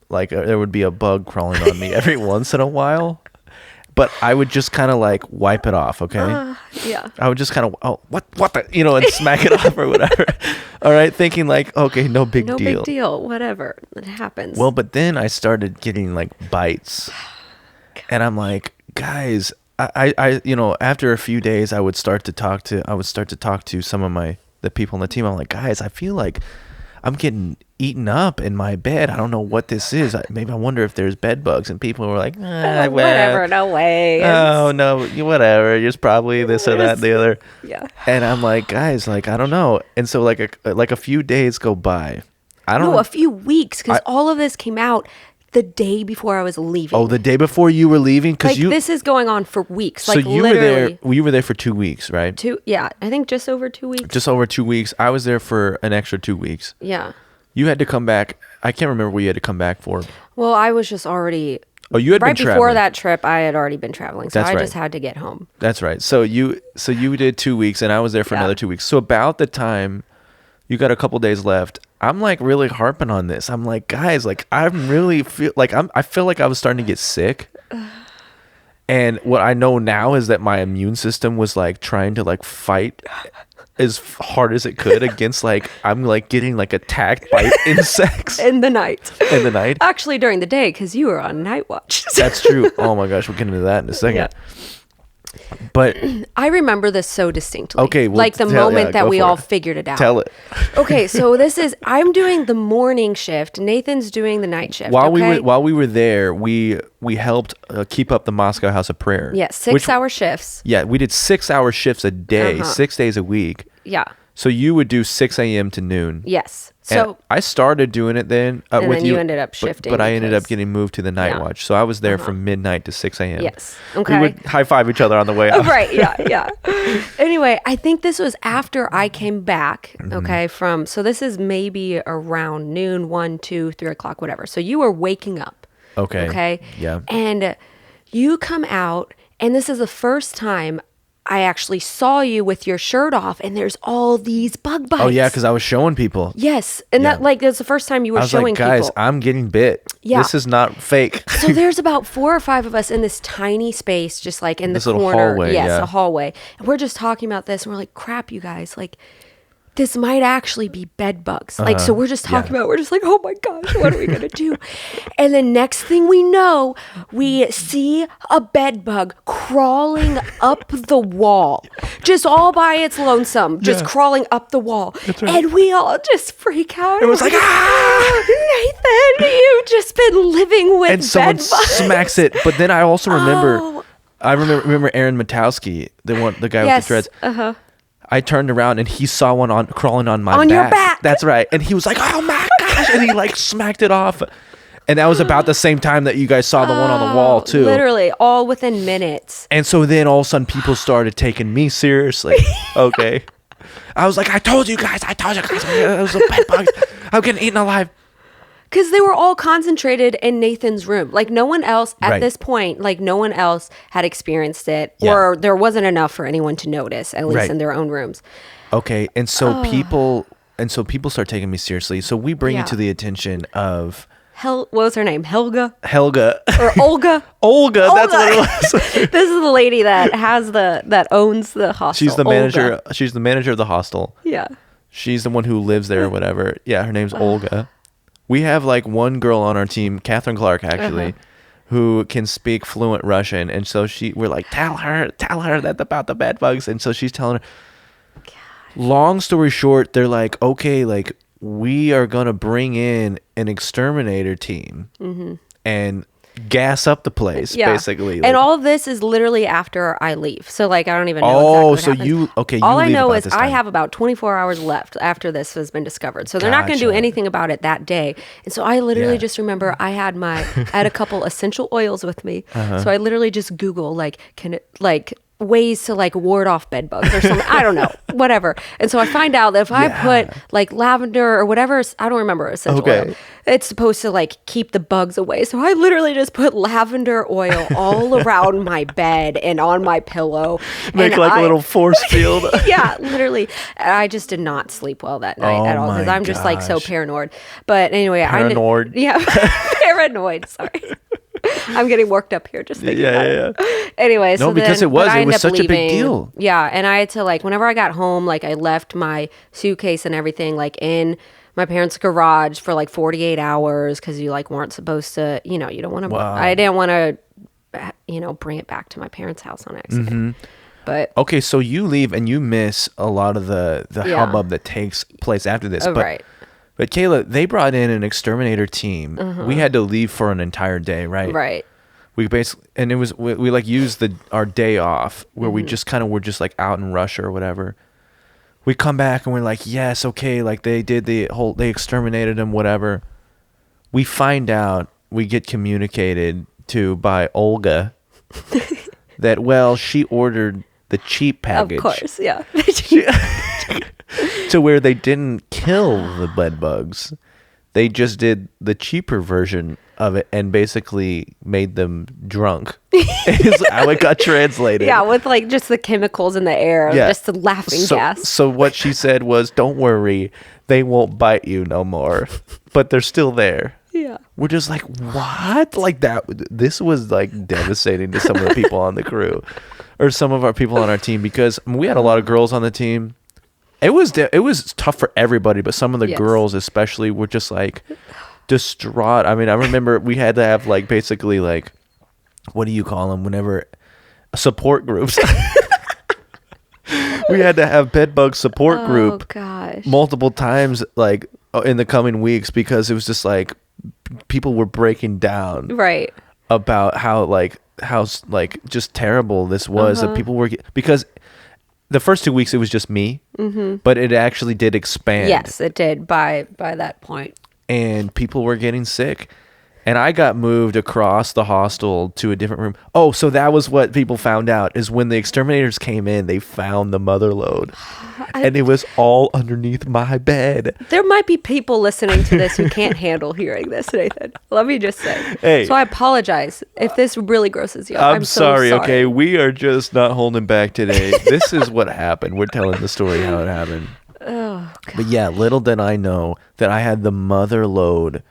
there would be a bug crawling on me every once in a while. But I would just kind of like wipe it off, okay? Yeah. I would just kind of, what the, and smack it off or whatever. All right, thinking like, okay, no big No deal. big deal. Whatever. It happens. Well, but then I started getting like bites, and I'm like, guys, I after a few days, I would start to talk to some of the people on the team. I'm like, guys, I feel like I'm getting eaten up in my bed. I don't know what this is. Maybe I wonder if there's bed bugs. And people were like, whatever. No way. Oh no, whatever. It's probably this or that, and the other. Yeah. And I'm like, guys, like I don't know. And so like a few days go by. I don't No, know. a few weeks because all of this came out the day before I was leaving. Oh, the day before you were leaving, because like this is going on for weeks. So Like you literally. were there for 2 weeks, right? Yeah, I think just over 2 weeks. Just over 2 weeks. I was there for an extra 2 weeks. Yeah. You had to come back. I can't remember what you had to come back for. Well, I was just already. Oh, you had right been before traveling. that trip. I had already been traveling, so That's I right. just had to get home. That's right. So you did 2 weeks, and I was there for Yeah. another 2 weeks. So about the time you got a couple days left, I'm like really harping on this. I'm like, guys, like I really feel like I feel like I was starting to get sick. And what I know now is that my immune system was like trying to like fight as hard as it could against like I'm like getting like attacked by insects In the night. in the night. Actually, during the day, because you were on night watch. That's true. Oh my gosh, we'll get into that in a second. Yeah. But I remember this so distinctly. Okay, well, like the tell- moment yeah, that go we for all it. figured it out. tell it. Okay, so I'm doing the morning shift. Nathan's doing the night shift. While okay? we were there, we helped keep up the Moscow House of Prayer. Yeah, which- 6-hour shifts. Yeah, we did 6-hour shifts a day, Uh-huh. 6 days a week. Yeah. So you would do 6 a.m. to noon. Yes. And So I started doing it then and with then you ended up shifting. but I ended up because- getting moved to the night Yeah. watch. So I was there from midnight to 6 a.m. Yes. We Okay. would high five each other on the way out. Right. Yeah. Anyway, I think this was after I came back. Okay. So this is maybe around noon, 1, 2, 3 o'clock, whatever. So you were waking up. Okay. Okay. Yeah. And you come out, and this is the first time I actually saw you with your shirt off, and there's all these bug bites. Oh yeah, because I was showing people. Yes. And Yeah. that's the first time you were I was showing like, guys, people. I'm getting bit. Yeah. This is not fake. So there's about 4 or 5 of us in this tiny space, just like in This the little corner. hallway, Yes, yeah. a hallway. And we're just talking about this, and we're like, crap, you guys, like, this might actually be bed bugs. Like, so we're just talking about, we're just like, oh my gosh, what are we going to do? And then next thing we know, we see a bed bug crawling up the wall, just all by its lonesome, just Yeah. crawling up the wall. That's right. And we all just freak out. It was like, ah! Nathan, you've just been living with And someone bed bugs. smacks it. But then I also remember, Oh. I remember Aaron Matowski, the guy Yes. with the dreads. I turned around and he saw one crawling on my back. On your back. That's right. And he was like, oh my gosh. And he like smacked it off. And that was about the same time that you guys saw the one on the wall too. Literally, all within minutes. And so then all of a sudden people started taking me seriously. Okay. I was like, I told you guys. It was a bed bug. I'm getting eaten alive. Because they were all concentrated in Nathan's room. Like, no one else, at Right. this point, like, no one else had experienced it. Yeah. Or there wasn't enough for anyone to notice, at least Right. in their own rooms. Okay. And so people start taking me seriously. So we bring Yeah. it to the attention of What was her name? Helga? Helga. Or Olga? Olga, that's what it was. This is the lady that that owns the hostel. She's the Olga. manager. She's the manager of the hostel. Yeah. She's the one who lives there or whatever. Yeah, her name's Olga. We have like one girl on our team, Catherine Clark, actually, who can speak fluent Russian, and so we're like, tell her that about the bed bugs, and so she's telling her. Long story short, they're like, okay, like we are gonna bring in an exterminator team and gas up the place, Yeah. basically. And like- all of this is literally after I leave. So, like, I don't even know Oh, exactly what so happens. you All I leave know about is this I time. have about 24 hours left after this has been discovered. So they're not going to do Gotcha. anything about it that day. And so I literally Yeah. just remember I had a couple essential oils with me. Uh-huh. So I literally just Google, like, ways to like ward off bed bugs or something. I don't know, whatever. And so I find out that if I put like lavender or whatever, I don't remember essential Okay. oil, it's supposed to like keep the bugs away. So I literally just put lavender oil all around my bed and on my pillow. Make And like a little force field. yeah, literally. I just did not sleep well that night at all because my I'm just like so gosh. paranoid. But anyway, Paranoid? yeah, paranoid. Sorry. I'm getting worked up here just thinking about it. Yeah. Anyway, No, so because then, it was- but I it ended was up such a big leaving. deal. Yeah, and I had to like whenever I got home, like I left my suitcase and everything like in my parents' garage for like 48 hours because you like weren't supposed to, you don't want to. Wow. I didn't want to, bring it back to my parents' house on accident. Mm-hmm. But Okay, so you leave and you miss a lot of the Yeah. hubbub that takes place after this. But, right. But Kayla, they brought in an exterminator team. We had to leave for an entire day, right? Right. We basically, and it was we like used our day off where Mm-hmm. we just kind of were just like out in Russia or whatever. We come back and we're like, yes, okay, like they did they exterminated them, whatever. We find out, we get communicated to by Olga that she ordered the cheap package. Of course, yeah. To where they didn't kill the bed bugs. They just did the cheaper version of it and basically made them drunk. Is how it got translated. Yeah, with like just the chemicals in the air, Yeah. just the laughing gas. So what she said was, don't worry, they won't bite you no more. But they're still there. Yeah. We're just like, what? Like that. This was like devastating to some of the people on the crew or some of our people on our team because we had a lot of girls on the team. It was tough for everybody, but some of the Yes. girls especially were just like distraught. I mean, I remember we had to have like basically like, what do you call them? Whenever support groups. We had to have bedbug support group gosh. multiple times like in the coming weeks because it was just like people were breaking down Right. about how just terrible this was that people were because the first 2 weeks it was just me, but it actually did expand. Yes, it did by that point. And people were getting sick. And I got moved across the hostel to a different room. Oh, so that was what people found out, is when the exterminators came in, they found the mother load. And it was all underneath my bed. There might be people listening to this who can't handle hearing this, Nathan. Let me just say. Hey. So I apologize if this really grosses you out. I'm sorry, okay? We are just not holding back today. This is what happened. We're telling the story how it happened. Oh, God. But yeah, little did I know that I had the mother load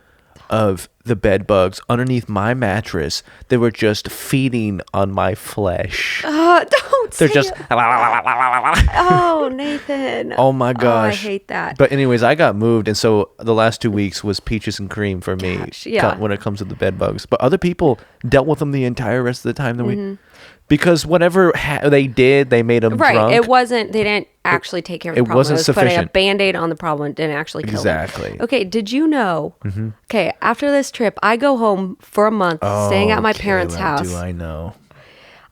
of the bed bugs underneath my mattress. They were just feeding on my flesh. Don't They're say just it. Oh, Nathan. oh my gosh. I hate that. But anyways, I got moved, and so the last 2 weeks was peaches and cream for me. Gosh, yeah. When it comes to the bed bugs. But other people dealt with them the entire rest of the time that we, because whatever they did, they made them Right. drunk. It wasn't, they didn't actually take care of the it problem. wasn't It was putting a sufficient. Band-Aid on the problem and didn't actually kill them. Exactly. Okay, did you know? Okay, after this trip, I go home for a month, staying at my parents' Kayla, house. Do I know?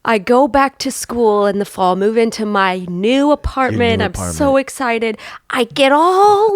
I go back to school in the fall, move into my new apartment. I'm so excited. I get all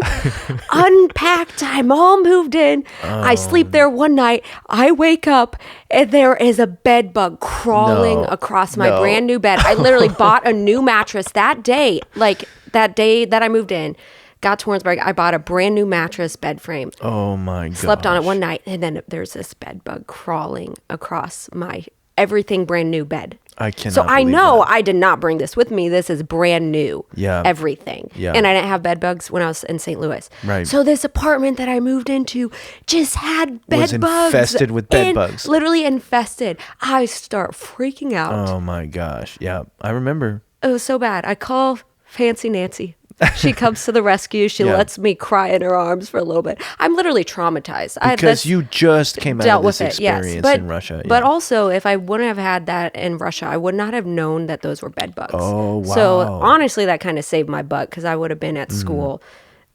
unpacked. I'm all moved in. I sleep there one night. I wake up and there is a bed bug crawling across my brand new bed. I literally bought a new mattress that day, like that day that I moved in. Got to Warrensburg. I bought a brand new mattress bed frame. Oh my god. Slept on it one night, and then there's this bed bug crawling across my everything brand new bed. I cannot. So I believe know that. I did not bring this with me. This is brand new. Yeah. Everything. Yeah. And I didn't have bed bugs when I was in St. Louis. Right. So this apartment that I moved into just had bed Was bugs. infested with bed bugs. Literally infested. I start freaking out. Oh my gosh. Yeah, I remember. It was so bad. I call Fancy Nancy. She comes to the rescue. She Yeah. lets me cry in her arms for a little bit. I'm literally traumatized. Because you just came out of this experience in Russia. But yeah. also, if I wouldn't have had that in Russia, I would not have known that those were bed bugs. Oh, wow. So honestly, that kind of saved my butt because I would have been at school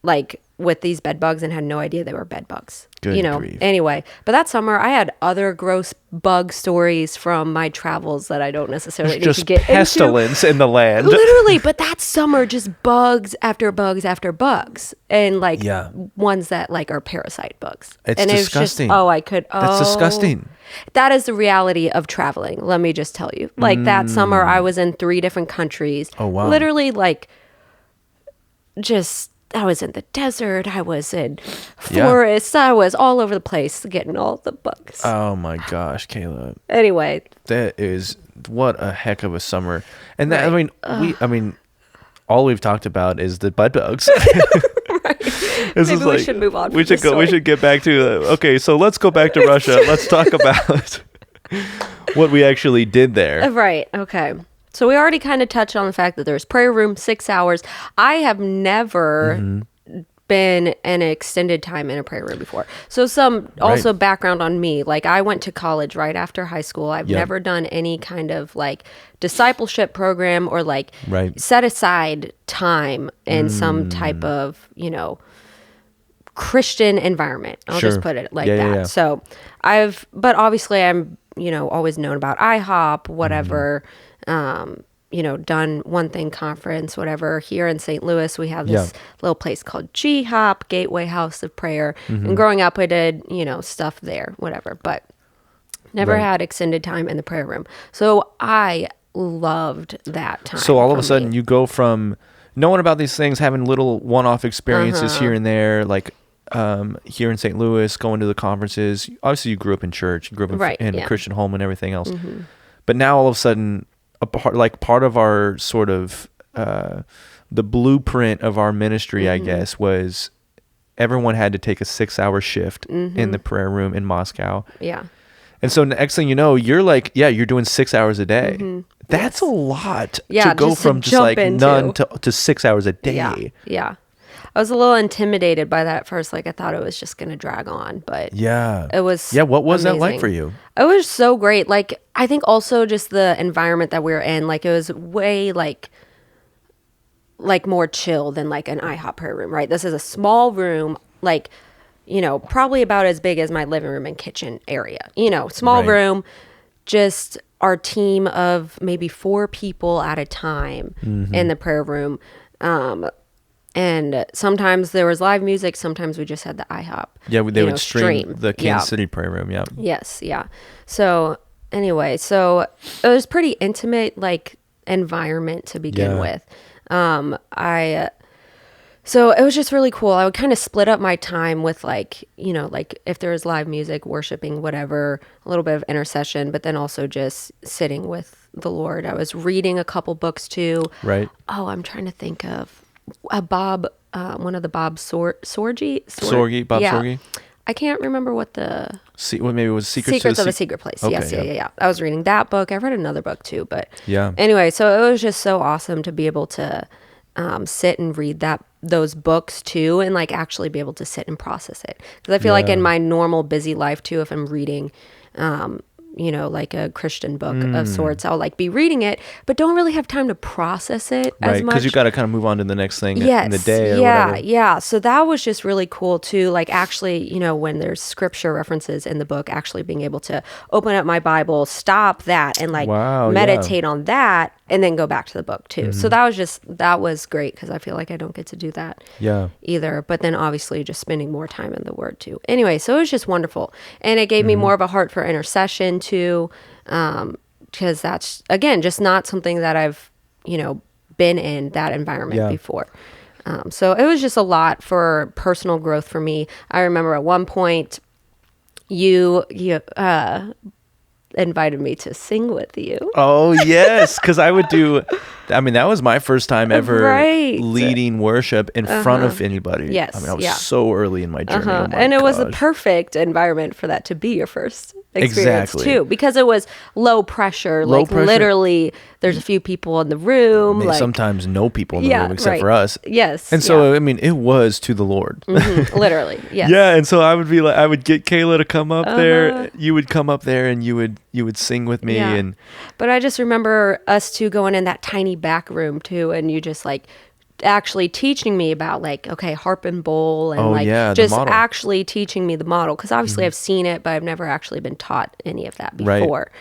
like with these bed bugs and had no idea they were bed bugs. Good grief. Anyway, but that summer I had other gross bug stories from my travels that I don't necessarily need just to get pestilence in the land. Literally, but that summer just bugs after bugs after bugs, and like Yeah. ones that like are parasite bugs. It's and disgusting. That's disgusting. That is the reality of traveling. Let me just tell you. Like that summer, I was in 3 different countries. Oh, wow. Literally, like just. I was in the desert. I was in forests. I was all over the place getting all the bugs. Oh my gosh, Kayla. Anyway, That is what a heck of a summer. And that Right. I mean all we've talked about is the bed bugs. maybe we should move on. We from should this go. We story. should get back to okay. So let's go back to Russia. Let's talk about what we actually did there. Right. Okay. So we already kind of touched on the fact that there's prayer room 6 hours. I have never been an extended time in a prayer room before. So some also background on me. Like I went to college right after high school. I've Yep. never done any kind of like discipleship program or like Right. set aside time in some type of, Christian environment. I'll Sure. just put it like Yeah, that. yeah, yeah. So but obviously I'm, always known about IHOP, whatever, done One Thing Conference, whatever. Here in St. Louis, we have this little place called G-Hop, Gateway House of Prayer. And growing up, I did, stuff there, whatever, but never Right. had extended time in the prayer room. So I loved that time. So all of for a sudden me. you go from knowing about these things, having little one-off experiences here and there, like here in St. Louis, going to the conferences. Obviously, you grew up in church, you grew up in, Right, in a yeah. Christian home and everything else. But now all of a sudden, part of our sort of the blueprint of our ministry, I guess, was everyone had to take a 6-hour shift in the prayer room in Moscow. Yeah. And so next thing you know, you're like, you're doing 6 hours a day. That's a lot Yeah, to go just to from just jump like into. none to 6 hours a day. Yeah. Yeah. I was a little intimidated by that at first. Like I thought it was just going to drag on, but Yeah. it was Yeah, what was that like amazing. for you? It was so great. Like I think also just the environment that we were in, like it was way like more chill than like an IHOP prayer room, right? This is a small room, like, probably about as big as my living room and kitchen area. Small Right. room, just our team of maybe 4 people at a time in the prayer room. And sometimes there was live music. Sometimes we just had the IHOP. Yeah, they would stream the Kansas City prayer room. Yeah. Yes. Yeah. So anyway, so it was pretty intimate, like environment to begin with. So it was just really cool. I would kind of split up my time with like, like if there was live music, worshiping, whatever, a little bit of intercession, but then also just sitting with the Lord. I was reading a couple books too. Right. Oh, I'm trying to think of Bob, one of the Bob Sorgi. Bob Sorgi. I can't remember what the... maybe it was Secrets of a Secret Place. Okay, Yes, yeah. I was reading that book. I've read another book too, but yeah. Anyway, so it was just so awesome to be able to sit and read those books too, and like actually be able to sit and process it. Because I feel like in my normal busy life too, if I'm reading, like a Christian book of sorts, I'll like be reading it, but don't really have time to process it as much. Because you got to kind of move on to the next thing in the day or whatever. Yeah. So that was just really cool too. Like actually, when there's scripture references in the book, actually being able to open up my Bible, stop that, and like meditate on that, and then go back to the book too. So that was great, because I feel like I don't get to do that either. But then obviously just spending more time in the Word too. Anyway, so it was just wonderful. And it gave me more of a heart for intercession too, because that's, again, just not something that I've, been in that environment before. So it was just a lot for personal growth for me. I remember at one point you invited me to sing with you. Oh, yes. Because I would that was my first time ever leading worship in front of anybody. Yes. I was so early in my journey. Oh my and it was a gosh. perfect environment for that to be your first experience too, because it was low pressure. Literally, there's a few people in the room. Sometimes no people in the room except for us. Yes. And so, it was to the Lord. Literally, yes. Yeah, and so I would get Kayla to come up there. You would come up there and you would sing with me. Yeah. But I just remember us two going in that tiny back room too, and you just like actually teaching me about like, okay, harp and bowl, and just actually teaching me the model, because obviously I've seen it, but I've never actually been taught any of that before.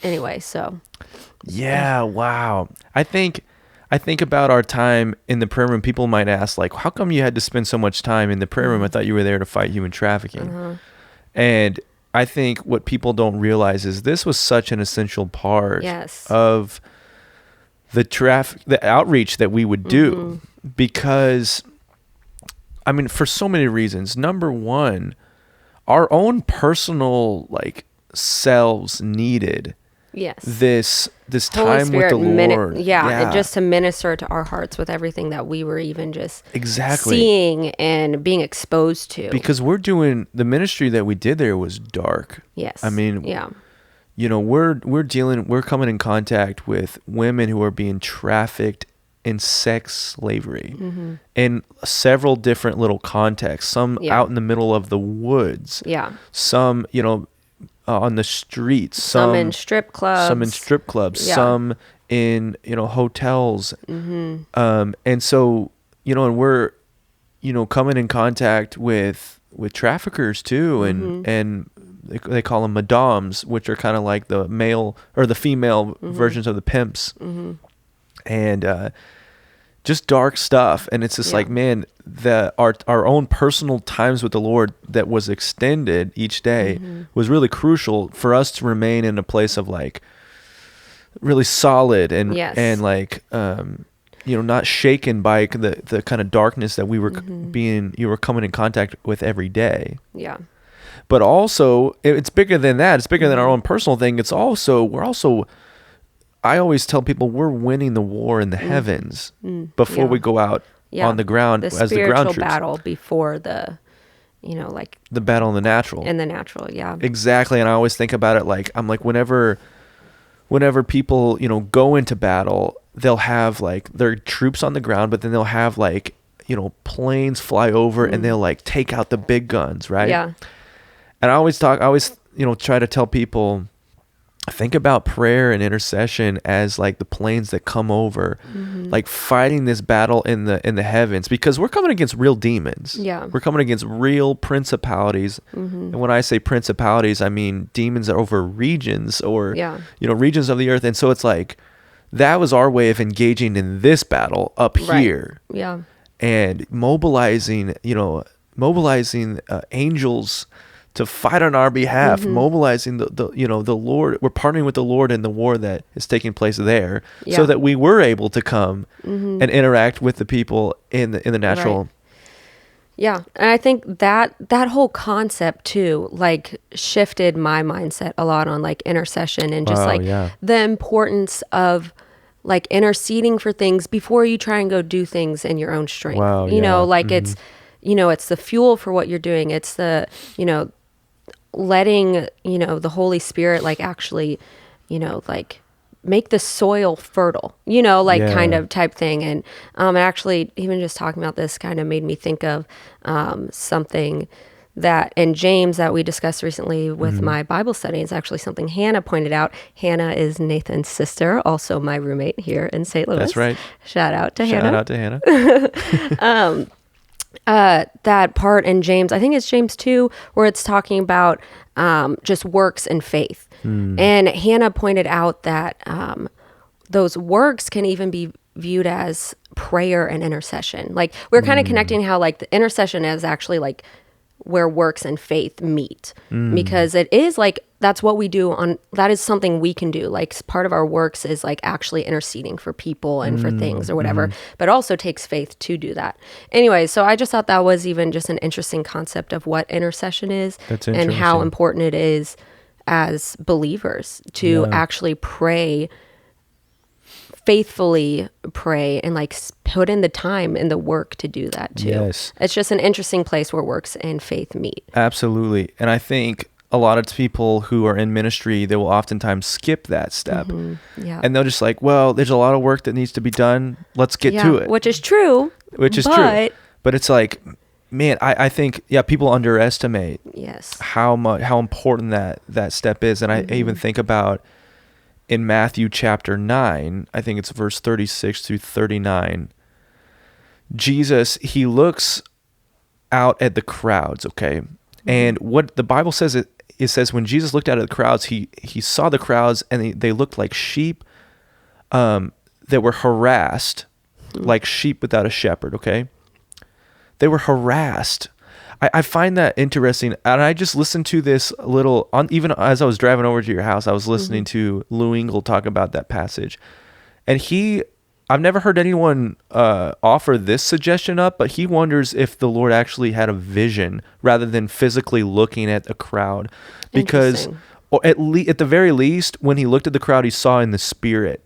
Anyway, so wow. I think about our time in the prayer room. People might ask, like, how come you had to spend so much time in the prayer room? I thought you were there to fight human trafficking. And I think what people don't realize is this was such an essential part of the outreach that we would do, because for so many reasons. Number one, our own personal like selves needed this Holy time Spirit with the Lord. And just to minister to our hearts with everything that we were even just seeing and being exposed to. Because we're doing the ministry that we did there was dark. Yes. We're coming in contact with women who are being trafficked in sex slavery in several different little contexts. Some out in the middle of the woods. Yeah. Some, on the streets. Some in strip clubs. Some in, hotels. And so, and we're, coming in contact with traffickers too. And they call them madams, which are kind of like the male or the female versions of the pimps. And just dark stuff. And it's just like, man, our own personal times with the Lord that was extended each day was really crucial for us to remain in a place of like really solid and like not shaken by the kind of darkness that we were you were coming in contact with every day. Yeah. But also, it's bigger than that. It's bigger than our own personal thing. I always tell people we're winning the war in the heavens before we go out on the ground as the ground troops. The spiritual battle before the, like... the battle in the natural. In the natural, yeah. Exactly. And I always think about it like, I'm like, whenever people, go into battle, they'll have like their troops on the ground, but then they'll have like, planes fly over and they'll like take out the big guns, right? Yeah. And I always try to tell people, think about prayer and intercession as like the planes that come over, like fighting this battle in the heavens, because we're coming against real demons. Yeah. We're coming against real principalities. And when I say principalities, I mean demons over regions or regions of the earth. And so it's like that was our way of engaging in this battle up here. Yeah. And mobilizing angels to fight on our behalf, mobilizing the Lord. We're partnering with the Lord in the war that is taking place there, so that we were able to come and interact with the people in the natural. Right. Yeah, and I think that whole concept too, like, shifted my mindset a lot on like intercession and just the importance of like interceding for things before you try and go do things in your own strength. It's it's the fuel for what you're doing. It's the letting the Holy Spirit like actually like make the soil fertile, kind of type thing. And actually even just talking about this kind of made me think of something that in James that we discussed recently with my Bible study. Is actually something Hannah pointed out. Hannah is Nathan's sister, also my roommate here in St. Louis. That's right. Shout out to Hannah. Shout out to Hannah. That part in James, I think it's James 2, where it's talking about just works and faith. And Hannah pointed out that those works can even be viewed as prayer and intercession. Like, we're kind of connecting how like the intercession is actually like where works and faith meet, because it is like that's what we do that is something we can do. Like, part of our works is like actually interceding for people and for things or whatever, but also takes faith to do that. Anyway, so I just thought that was even just an interesting concept of what intercession is and how important it is as believers to actually faithfully pray and like put in the time and the work to do that too. Yes. It's just an interesting place where works and faith meet. Absolutely. And I think a lot of people who are in ministry, they will oftentimes skip that step. Yeah. And they'll just like, well, there's a lot of work that needs to be done. Let's get to it. Which is true. True. But it's like, man, I think, people underestimate how important that step is. And I even think about in Matthew chapter 9, I think it's verse 36 through 39, Jesus, he looks out at the crowds, okay? And what the Bible says, it says when Jesus looked out at the crowds, he saw the crowds and they looked like sheep that were harassed, like sheep without a shepherd, okay? They were harassed. I find that interesting, and I just listened to this even as I was driving over to your house, I was listening to Lou Engle talk about that passage, and I've never heard anyone offer this suggestion up, but he wonders if the Lord actually had a vision rather than physically looking at a crowd, because or at the very least, when he looked at the crowd, he saw in the spirit,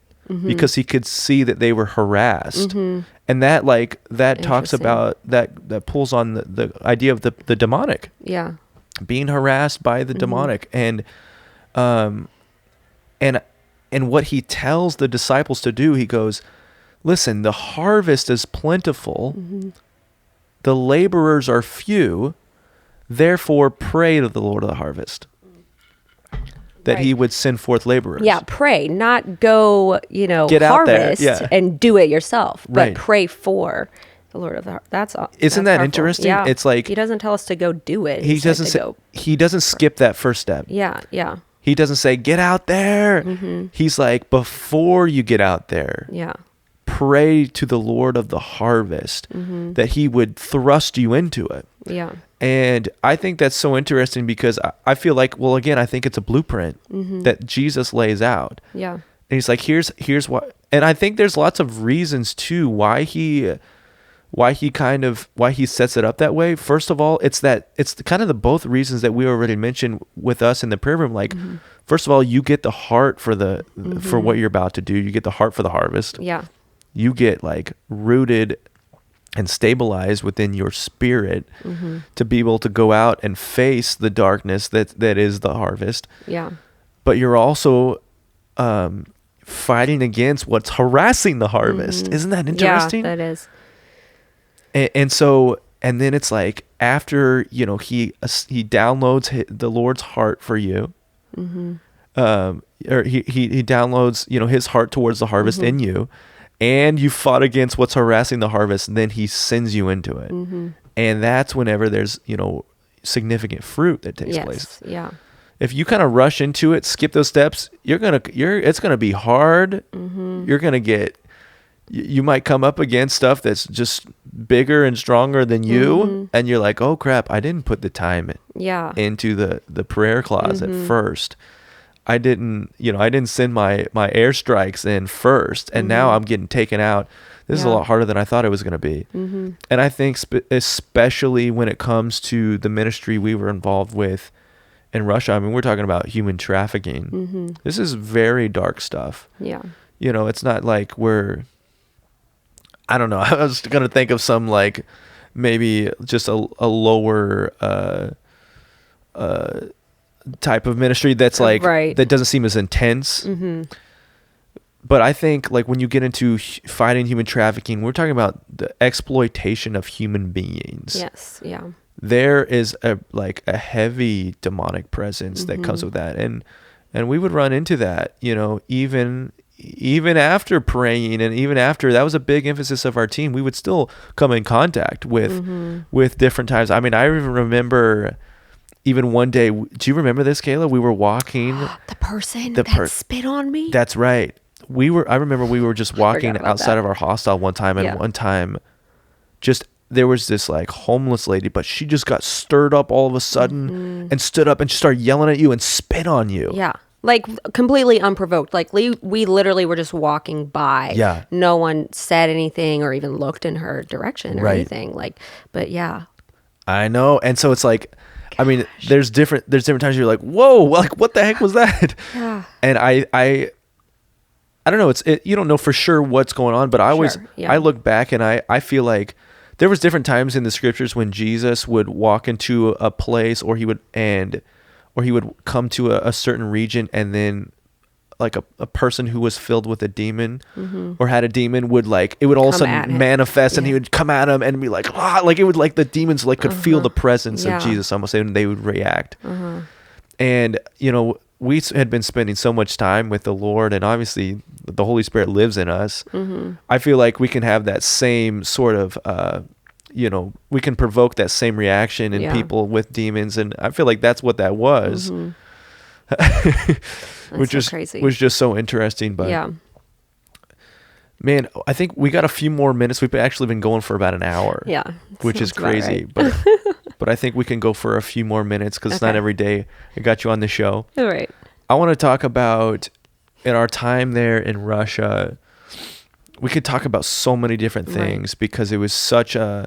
because he could see that they were harassed. And that talks about that pulls on the idea of the demonic. Yeah. Being harassed by the demonic. And what he tells the disciples to do, he goes, listen, the harvest is plentiful. The laborers are few. Therefore pray to the Lord of the harvest, that he would send forth laborers. Yeah, pray, not go, get harvest out there. And do it yourself, but pray for the Lord of the harvest. Isn't that interesting? Yeah. It's like he doesn't tell us to go do it. He doesn't skip that first step. Yeah. He doesn't say, get out there. He's like, before you get out there, pray to the Lord of the harvest that he would thrust you into it. Yeah. And I think that's so interesting, because I feel like, well, again, I think it's a blueprint that Jesus lays out. Yeah. And he's like, here's what, and I think there's lots of reasons too why he sets it up that way. First of all, it's kind of the both reasons that we already mentioned with us in the prayer room. Like, first of all, you get the heart for for what you're about to do. You get the heart for the harvest. Yeah. You get like rooted and stabilized within your spirit to be able to go out and face the darkness that is the harvest. Yeah. But you're also fighting against what's harassing the harvest. Isn't that interesting? Yeah, that is. And then it's like, after, he downloads the Lord's heart for you, or he downloads, his heart towards the harvest in you, and you fought against what's harassing the harvest, and then he sends you into it. And that's whenever there's, significant fruit that takes place. Yeah. If you kind of rush into it, skip those steps, it's gonna be hard. You're gonna get, you might come up against stuff that's just bigger and stronger than you, and you're like, oh crap, I didn't put the time into the prayer closet first. I didn't send my airstrikes in first, and now I'm getting taken out. This is a lot harder than I thought it was going to be. And I think especially when it comes to the ministry we were involved with in Russia, I mean, we're talking about human trafficking. This is very dark stuff. Yeah. It's not like I don't know. I was going to think of some like maybe just a lower type of ministry that's like, that doesn't seem as intense. But I think like when you get into fighting human trafficking, we're talking about the exploitation of human beings. Yes. Yeah. There is a heavy demonic presence that comes with that. And we would run into that, even after praying, and even after that was a big emphasis of our team, we would still come in contact with different times. I mean, I even remember even one day, do you remember this, Kayla? We were walking. The person that spit on me? That's right. I remember we were just walking outside of our hostel one time, and one time there was this like homeless lady, but she just got stirred up all of a sudden and stood up and she started yelling at you and spit on you. Yeah. Like completely unprovoked. Like we literally were just walking by. Yeah. No one said anything or even looked in her direction or anything. But yeah. I know. And so it's like, I mean, there's different times you're like, whoa, like what the heck was that? Yeah. And I don't know. You don't know for sure what's going on, but I look back and I feel like there was different times in the scriptures when Jesus would walk into a place, or he would come to a certain region, and then like a person who was filled with a demon or had a demon would it would all of a sudden manifest, and he would come at him and be like, it would the demons could feel the presence of Jesus almost, and they would react. And we had been spending so much time with the Lord, and obviously the Holy Spirit lives in us. I feel like we can have that same sort of, we can provoke that same reaction in people with demons. And I feel like that's what that was, which is crazy. Was just so interesting. But man, I think we got a few more minutes. We've actually been going for about an hour, which is crazy. Right. But I think we can go for a few more minutes, because it's not every day I got you on the show. All right. I want to talk about, in our time there in Russia, we could talk about so many different things, because it was such an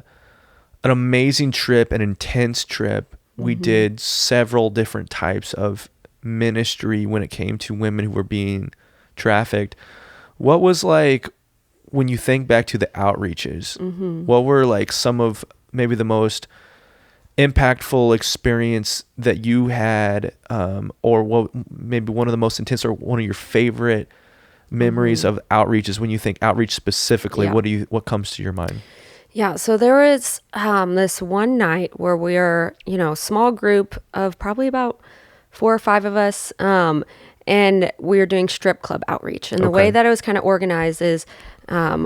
amazing trip, an intense trip. We did several different types of ministry when it came to women who were being trafficked. What was when you think back to the outreaches, what were some of maybe the most impactful experience that you had, or what maybe one of the most intense, or one of your favorite memories of outreaches? When you think outreach specifically, what comes to your mind? Yeah, so there was this one night where we were, a small group of probably about 4 or 5 of us, and we were doing strip club outreach. And the way that it was kind of organized is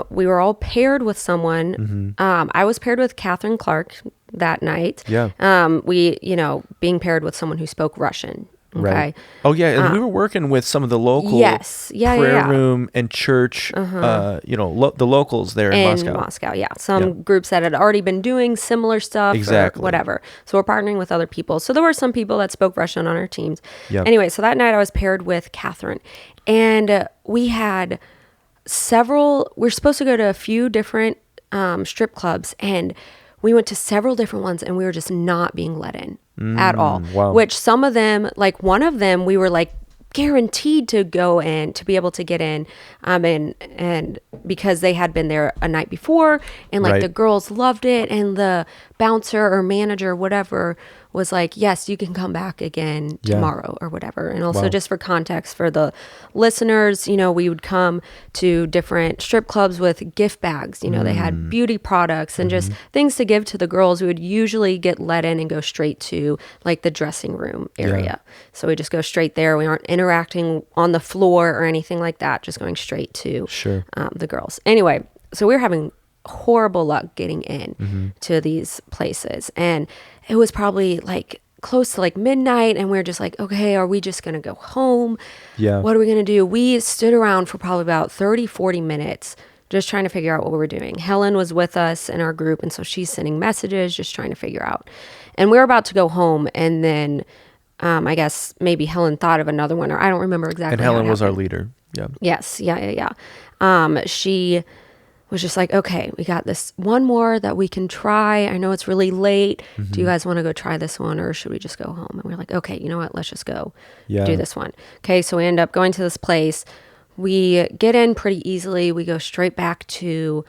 we were all paired with someone. I was paired with Catherine Clark that night. Yeah. We, being paired with someone who spoke Russian. Okay. Right. Oh yeah, and we were working with some of the local prayer room and church, the locals there in Moscow. Yeah. Some groups that had already been doing similar stuff or whatever. So we're partnering with other people. So there were some people that spoke Russian on our teams. Yep. Anyway, so that night I was paired with Catherine, and we had we're supposed to go to a few different strip clubs, and we went to several different ones, and we were just not being let in at all. Wow. Which some of them, one of them, we were guaranteed to go in, to be able to get in, and because they had been there a night before, and the girls loved it, and the bouncer or manager, whatever, was like, yes, you can come back again tomorrow or whatever. And also just for context for the listeners, we would come to different strip clubs with gift bags. They had beauty products and just things to give to the girls. We would usually get let in and go straight to like the dressing room area. So we just go straight there. We aren't interacting on the floor or anything like that, just going straight to the girls. Anyway, so we were having horrible luck getting in to these places, and it was probably like close to like midnight, and we were just like, okay, are we just gonna go home? What are we gonna do? We stood around for probably about 30-40 minutes just trying to figure out what we were doing. Helen was with us in our group, and so she's sending messages just trying to figure out, and we were about to go home, and then I guess maybe Helen thought of another one, or I don't remember exactly. And Helen was our leader. Yes. She was just like, okay, we got this one more that we can try. I know it's really late. Do you guys want to go try this one, or should we just go home? And we're like, okay, you know what? Let's just go do this one. Okay, so we end up going to this place. We get in pretty easily. We go straight back to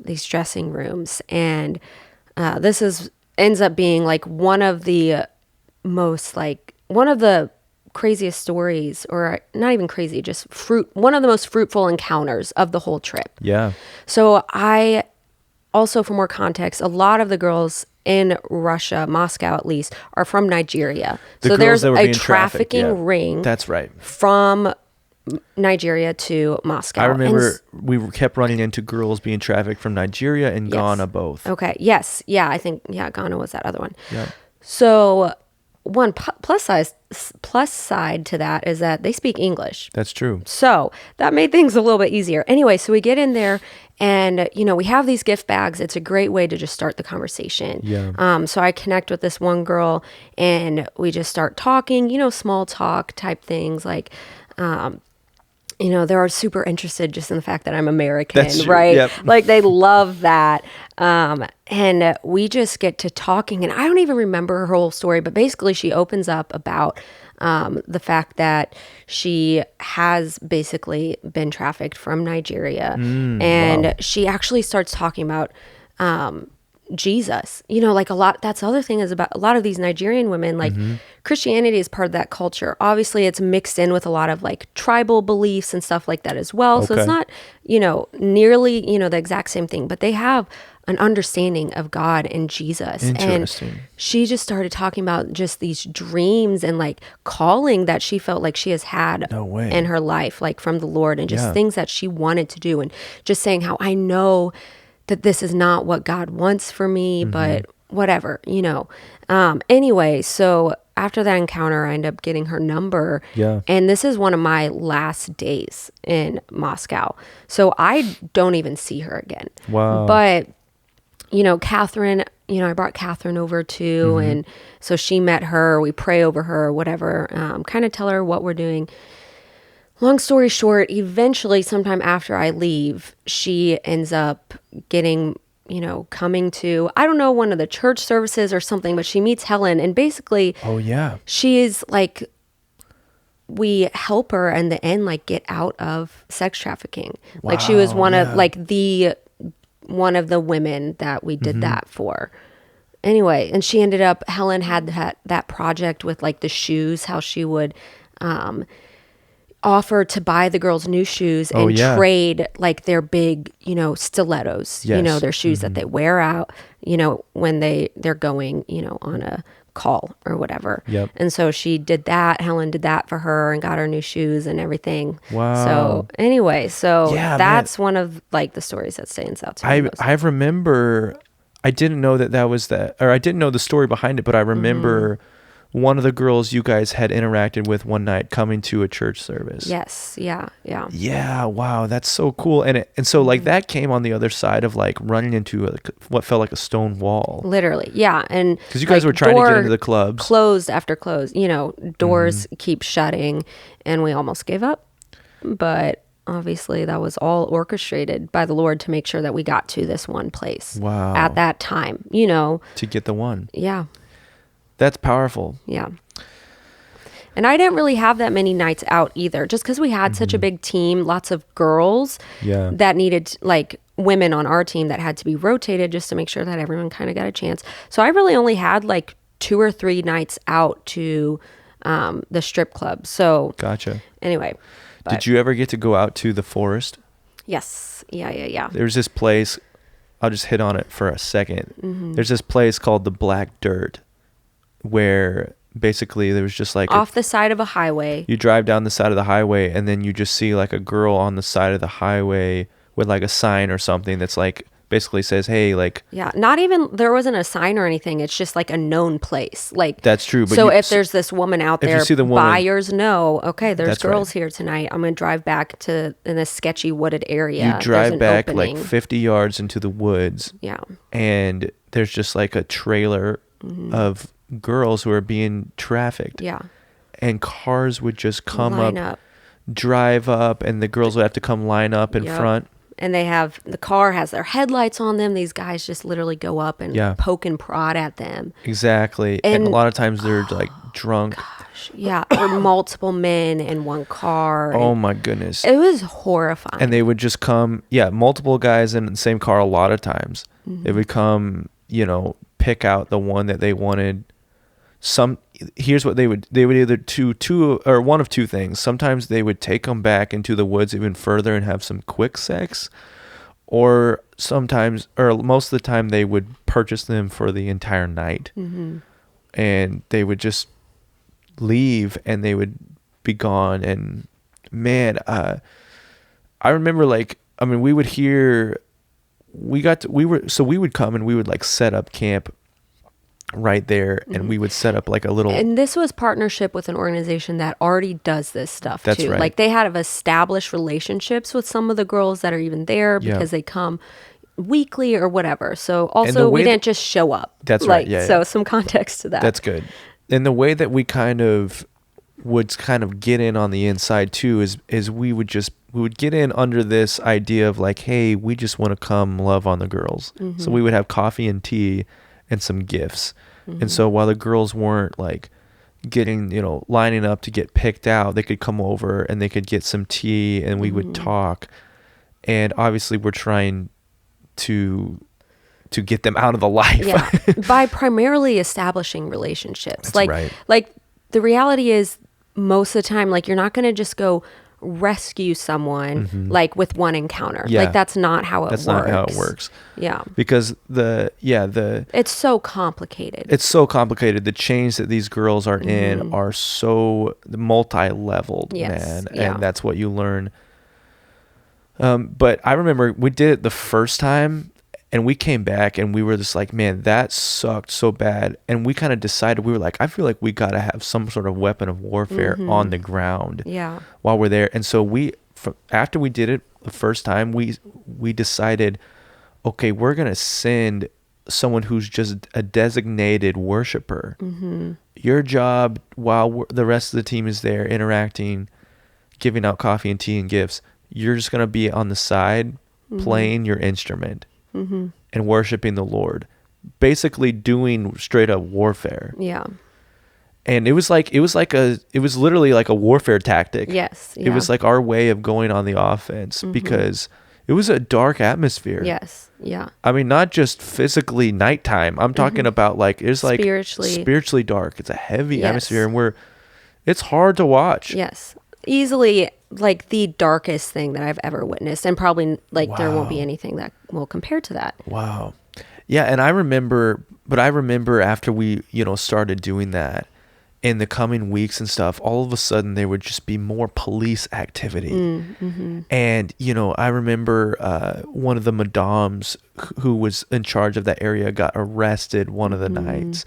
these dressing rooms. And this ends up being like one of the craziest stories, or not even crazy, just one of the most fruitful encounters of the whole trip. So I also, for more context, a lot of the girls in Russia, Moscow at least, are from Nigeria. So there's a trafficking ring. That's right. From Nigeria to Moscow. I remember we kept running into girls being trafficked from Nigeria and Ghana both. Okay. Yes. Yeah. I think Ghana was that other one. So one plus side to that is that they speak English. That's true. So that made things a little bit easier. Anyway, so we get in there, and we have these gift bags. It's a great way to just start the conversation. So I connect with this one girl, and we just start talking, small talk type things like, they're super interested just in the fact that I'm American, right? Like they love that. And we just get to talking, and I don't even remember her whole story, but basically she opens up about the fact that she has basically been trafficked from Nigeria. And she actually starts talking about Jesus, like a lot. That's the other thing is about a lot of these Nigerian women, like Christianity is part of that culture. Obviously it's mixed in with a lot of like tribal beliefs and stuff like that as well. So it's not, nearly, the exact same thing, but they have an understanding of God and Jesus. Interesting. And she just started talking about just these dreams and like calling that she felt like she has had in her life, like from the Lord, and just things that she wanted to do, and just saying how I know that this is not what God wants for me, but whatever, Anyway, so after that encounter, I end up getting her number. And this is one of my last days in Moscow. So I don't even see her again. Wow. But, Catherine, I brought Catherine over too. And so she met her, we pray over her, whatever, kind of tell her what we're doing. Long story short, eventually, sometime after I leave, she ends up getting, coming to, I don't know, one of the church services or something, but she meets Helen, and basically, she's like, we help her in the end, like get out of sex trafficking. Like she was one of one of the women that we did that for. Anyway, and she ended up, Helen had that project with like the shoes, how she would, offer to buy the girls new shoes and trade like their big, stilettos, their shoes that they wear out, when they're going, on a call or whatever. And so she did that. Helen did that for her and got her new shoes and everything. So anyway, that's one of like the stories that stands out to me. I remember, I didn't know that was that, or I didn't know the story behind it, but I remember one of the girls you guys had interacted with one night coming to a church service. Yes. Yeah. Wow. That's so cool. And so like that came on the other side of like running into what felt like a stone wall. Literally. Yeah. And because you guys were trying to get into the clubs. Closed after close, doors keep shutting, and we almost gave up. But obviously that was all orchestrated by the Lord to make sure that we got to this one place. Wow. At that time, To get the one. Yeah. That's powerful. Yeah. And I didn't really have that many nights out either, just because we had such a big team, lots of girls Yeah. that needed, like, women on our team that had to be rotated just to make sure that everyone kind of got a chance. So I really only had like 2 or 3 nights out to the strip club. So Gotcha. anyway. Did you ever get to go out to the forest? Yes. Yeah. There's this place, I'll just hit on it for a second. There's this place called the Black Dirt where basically there was just like off the side of a highway. You drive down the side of the highway and then you just see like a girl on the side of the highway with like a sign or something that's like basically says, hey, like, yeah, not even, there wasn't a sign or anything. It's just like a known place. Like, that's true. But so if there's this woman out there, see the woman, buyers know, okay, there's that's girls right. here tonight. I'm going to drive back to in a sketchy wooded area. You drive back opening. like 50 yards into the woods. Yeah. And there's just like a trailer of girls who are being trafficked. Yeah. And cars would just come Line up, drive up, and the girls would have to come line up in front. And the car has their headlights on them. These guys just literally go up and poke and prod at them. Exactly. And a lot of times they're like drunk. Gosh, yeah. Or multiple men in one car. Oh my goodness. It was horrifying. And they would just come, multiple guys in the same car a lot of times. They would come, pick out the one that they wanted. Here's what they would either two or one of two things. Sometimes they would take them back into the woods even further and have some quick sex, or sometimes, or most of the time, they would purchase them for the entire night, and they would just leave and they would be gone. And man, I remember we would come and we would like set up camp right there, and we would set up like a little, and this was partnership with an organization that already does this stuff. That's too. right. Like they had established relationships with some of the girls that are even there because they come weekly or whatever. So also we didn't just show up. That's right. So some context to that. That's good. And the way that we would get in on the inside too is we would get in under this idea of like, hey, we just want to come love on the girls. So we would have coffee and tea and some gifts. And so while the girls weren't like getting, lining up to get picked out, they could come over and they could get some tea and we would talk. And obviously we're trying to get them out of the life. Yeah. By primarily establishing relationships. That's Like the reality is most of the time, like you're not going to just go rescue someone like with one encounter. Like that's not how it works. That's not how it works. Yeah. Because it's so complicated. It's so complicated. The chains that these girls are in are so multi-leveled, man. Yeah. And that's what you learn. But I remember we did it the first time and we came back and we were just like, man, that sucked so bad. And we kind of decided, we were like, I feel like we got to have some sort of weapon of warfare on the ground while we're there. And so after we did it the first time, we decided, okay, we're going to send someone who's just a designated worshiper. Your job while the rest of the team is there interacting, giving out coffee and tea and gifts, you're just going to be on the side playing your instrument. And worshiping the Lord, basically doing straight up warfare. Yeah. And it was literally like a warfare tactic. Yes. It was like our way of going on the offense because it was a dark atmosphere. Yes. Yeah. I mean, not just physically nighttime. I'm talking about like, it's like spiritually dark. It's a heavy atmosphere and it's hard to watch. Yes. Easily like the darkest thing that I've ever witnessed, and probably like there won't be anything that will compare to that. Wow. Yeah. And I remember after we, started doing that in the coming weeks and stuff, all of a sudden there would just be more police activity. And, I remember one of the madams who was in charge of that area got arrested one of the nights.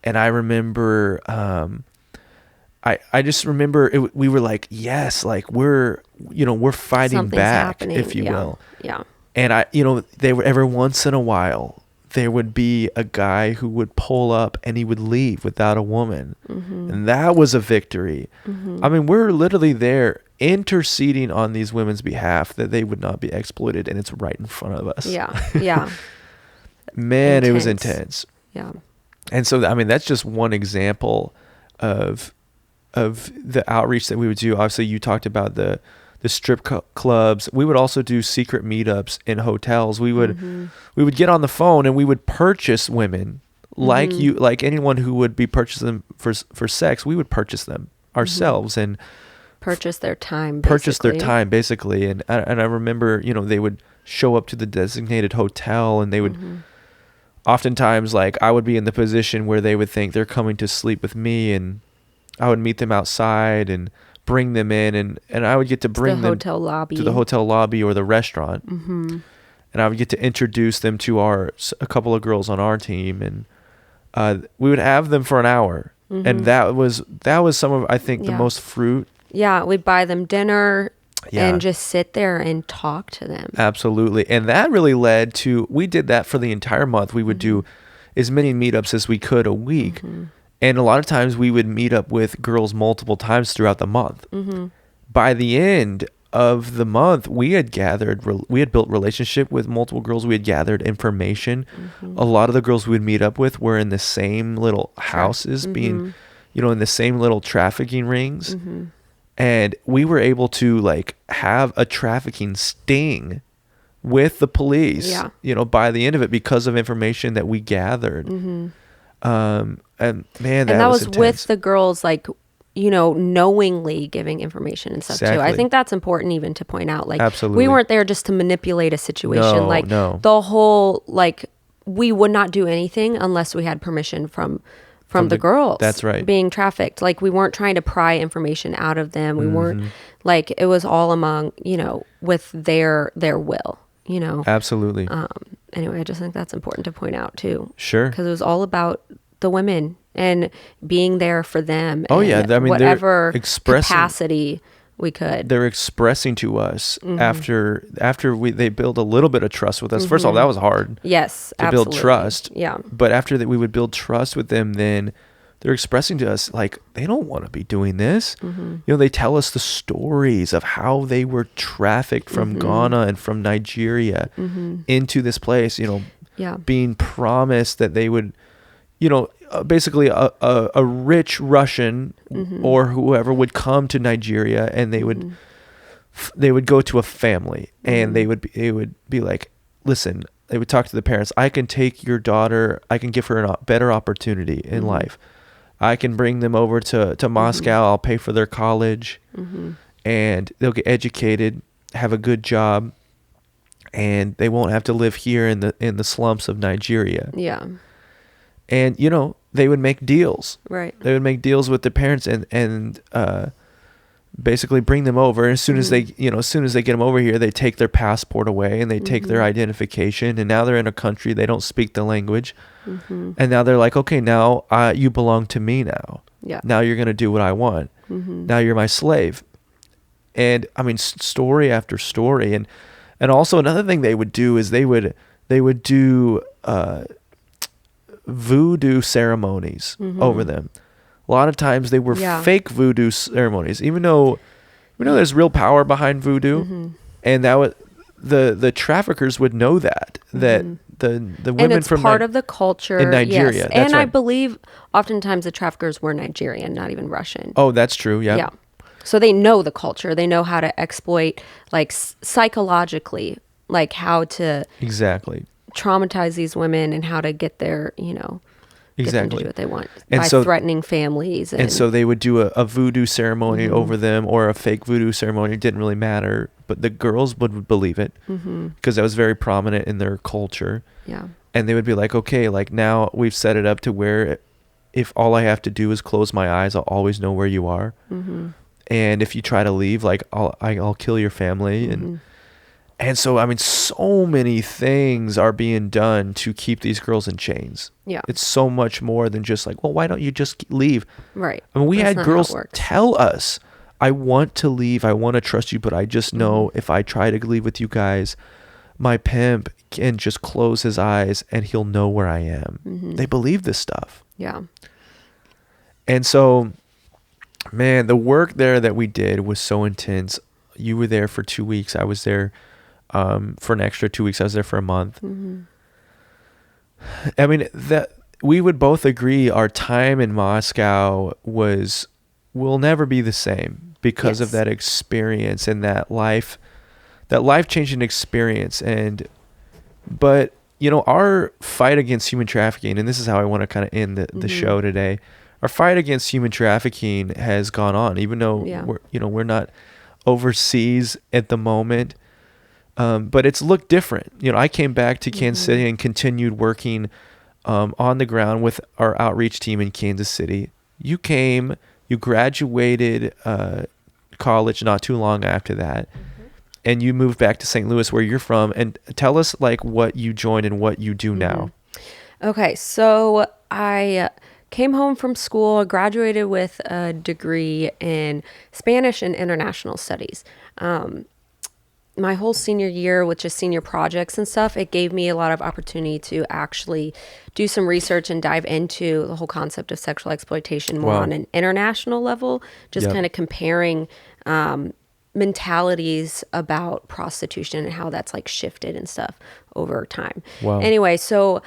And I remember, I just remember we were like, yes, like we're fighting Something's back, happening. if you will. Yeah. And they were, every once in a while, there would be a guy who would pull up and he would leave without a woman. And that was a victory. I mean, we're literally there interceding on these women's behalf that they would not be exploited. And it's right in front of us. Yeah. Yeah. Man, it was intense. Yeah. And so, I mean, that's just one example of the outreach that we would do. Obviously, you talked about the strip clubs. We would also do secret meetups in hotels. We would get on the phone and we would purchase women like anyone who would be purchasing them for sex. We would purchase them ourselves and purchase their time. Basically. And I remember, they would show up to the designated hotel and they would. Oftentimes, like, I would be in the position where they would think they're coming to sleep with me, and I would meet them outside and bring them in, and I would get to bring them to the hotel lobby or the restaurant, and I would get to introduce them to a couple of girls on our team, and we would have them for an hour, and that was some of, I think, the most fruit. Yeah, we'd buy them dinner. And just sit there and talk to them. Absolutely. And that really led to, we did that for the entire month. We would do as many meetups as we could a week. And a lot of times we would meet up with girls multiple times throughout the month. By the end of the month, we had built relationship with multiple girls. We had gathered information. A lot of the girls we would meet up with were in the same little houses, being, in the same little trafficking rings. And we were able to like have a trafficking sting with the police, by the end of it because of information that we gathered. And man, that was intense. With the girls, like, knowingly giving information and stuff too. I think that's important even to point out. Like, absolutely. We weren't there just to manipulate a situation. No. The whole, like, we would not do anything unless we had permission from the girls. That's right. Being trafficked. Like, we weren't trying to pry information out of them. We weren't, like, it was all among, with their will, Absolutely. Anyway, I just think that's important to point out too. Sure. Because it was all about the women and being there for them. Oh, yeah. I mean, whatever capacity we could. They're expressing to us after they build a little bit of trust with us. First of all, that was hard. Yes, to build trust. Yeah. But after that, we would build trust with them. Then they're expressing to us like they don't want to be doing this. They tell us the stories of how they were trafficked from Ghana and from Nigeria into this place. Being promised that they would, basically a rich Russian or whoever would come to Nigeria and they would go to a family and they would be like, listen, they would talk to the parents. I can take your daughter. I can give her a better opportunity in life. I can bring them over to Moscow. I'll pay for their college and they'll get educated, have a good job, and they won't have to live here in the slums of Nigeria. Yeah. And, they would make deals. Right. They would make deals with the parents and basically bring them over. And as soon as they get them over here, they take their passport away and they take their identification. And now they're in a country, they don't speak the language. And now they're like, okay, now you belong to me now. Yeah. Now you're going to do what I want. Now you're my slave. And I mean, story after story. And also another thing they would do is they would do, voodoo ceremonies over them. A lot of times they were fake voodoo ceremonies, even though there's real power behind voodoo, and that was the traffickers would know that the women and it's from part of the culture in Nigeria. Yes. That's and right. I believe oftentimes the traffickers were Nigerian, not even Russian. Oh, that's true. Yeah. So they know the culture. They know how to exploit, like, psychologically, like how to exactly traumatize these women and how to get their, get them to do what they want by threatening families. And so they would do a voodoo ceremony over them, or a fake voodoo ceremony. It didn't really matter, but the girls would believe it because that was very prominent in their culture. Yeah. And they would be like, okay, like now we've set it up to where if all I have to do is close my eyes, I'll always know where you are. And if you try to leave, like I'll kill your family. And so, I mean, so many things are being done to keep these girls in chains. Yeah. It's so much more than just like, well, why don't you just leave? Right. I mean, we had girls tell us, I want to leave. I want to trust you, but I just know if I try to leave with you guys, my pimp can just close his eyes and he'll know where I am. They believe this stuff. Yeah. And so, man, the work there that we did was so intense. You were there for 2 weeks. I was there for an extra 2 weeks. I was there for a month. I mean, that we would both agree our time in Moscow was will never be the same because of Yes. that experience and that life changing experience. But our fight against human trafficking, and this is how I want to kind of end the show today. Our fight against human trafficking has gone on, even though Yeah. we're not overseas at the moment. But it's looked different. I came back to Kansas City and continued working on the ground with our outreach team in Kansas City. You graduated college not too long after that, and you moved back to St. Louis, where you're from. And tell us like what you joined and what you do now. Okay, so I came home from school, graduated with a degree in Spanish and International Studies. My whole senior year with just senior projects and stuff, it gave me a lot of opportunity to actually do some research and dive into the whole concept of sexual exploitation more Wow. on an international level, just Yep. kind of comparing mentalities about prostitution and how that's like shifted and stuff over time. Wow. Anyway, so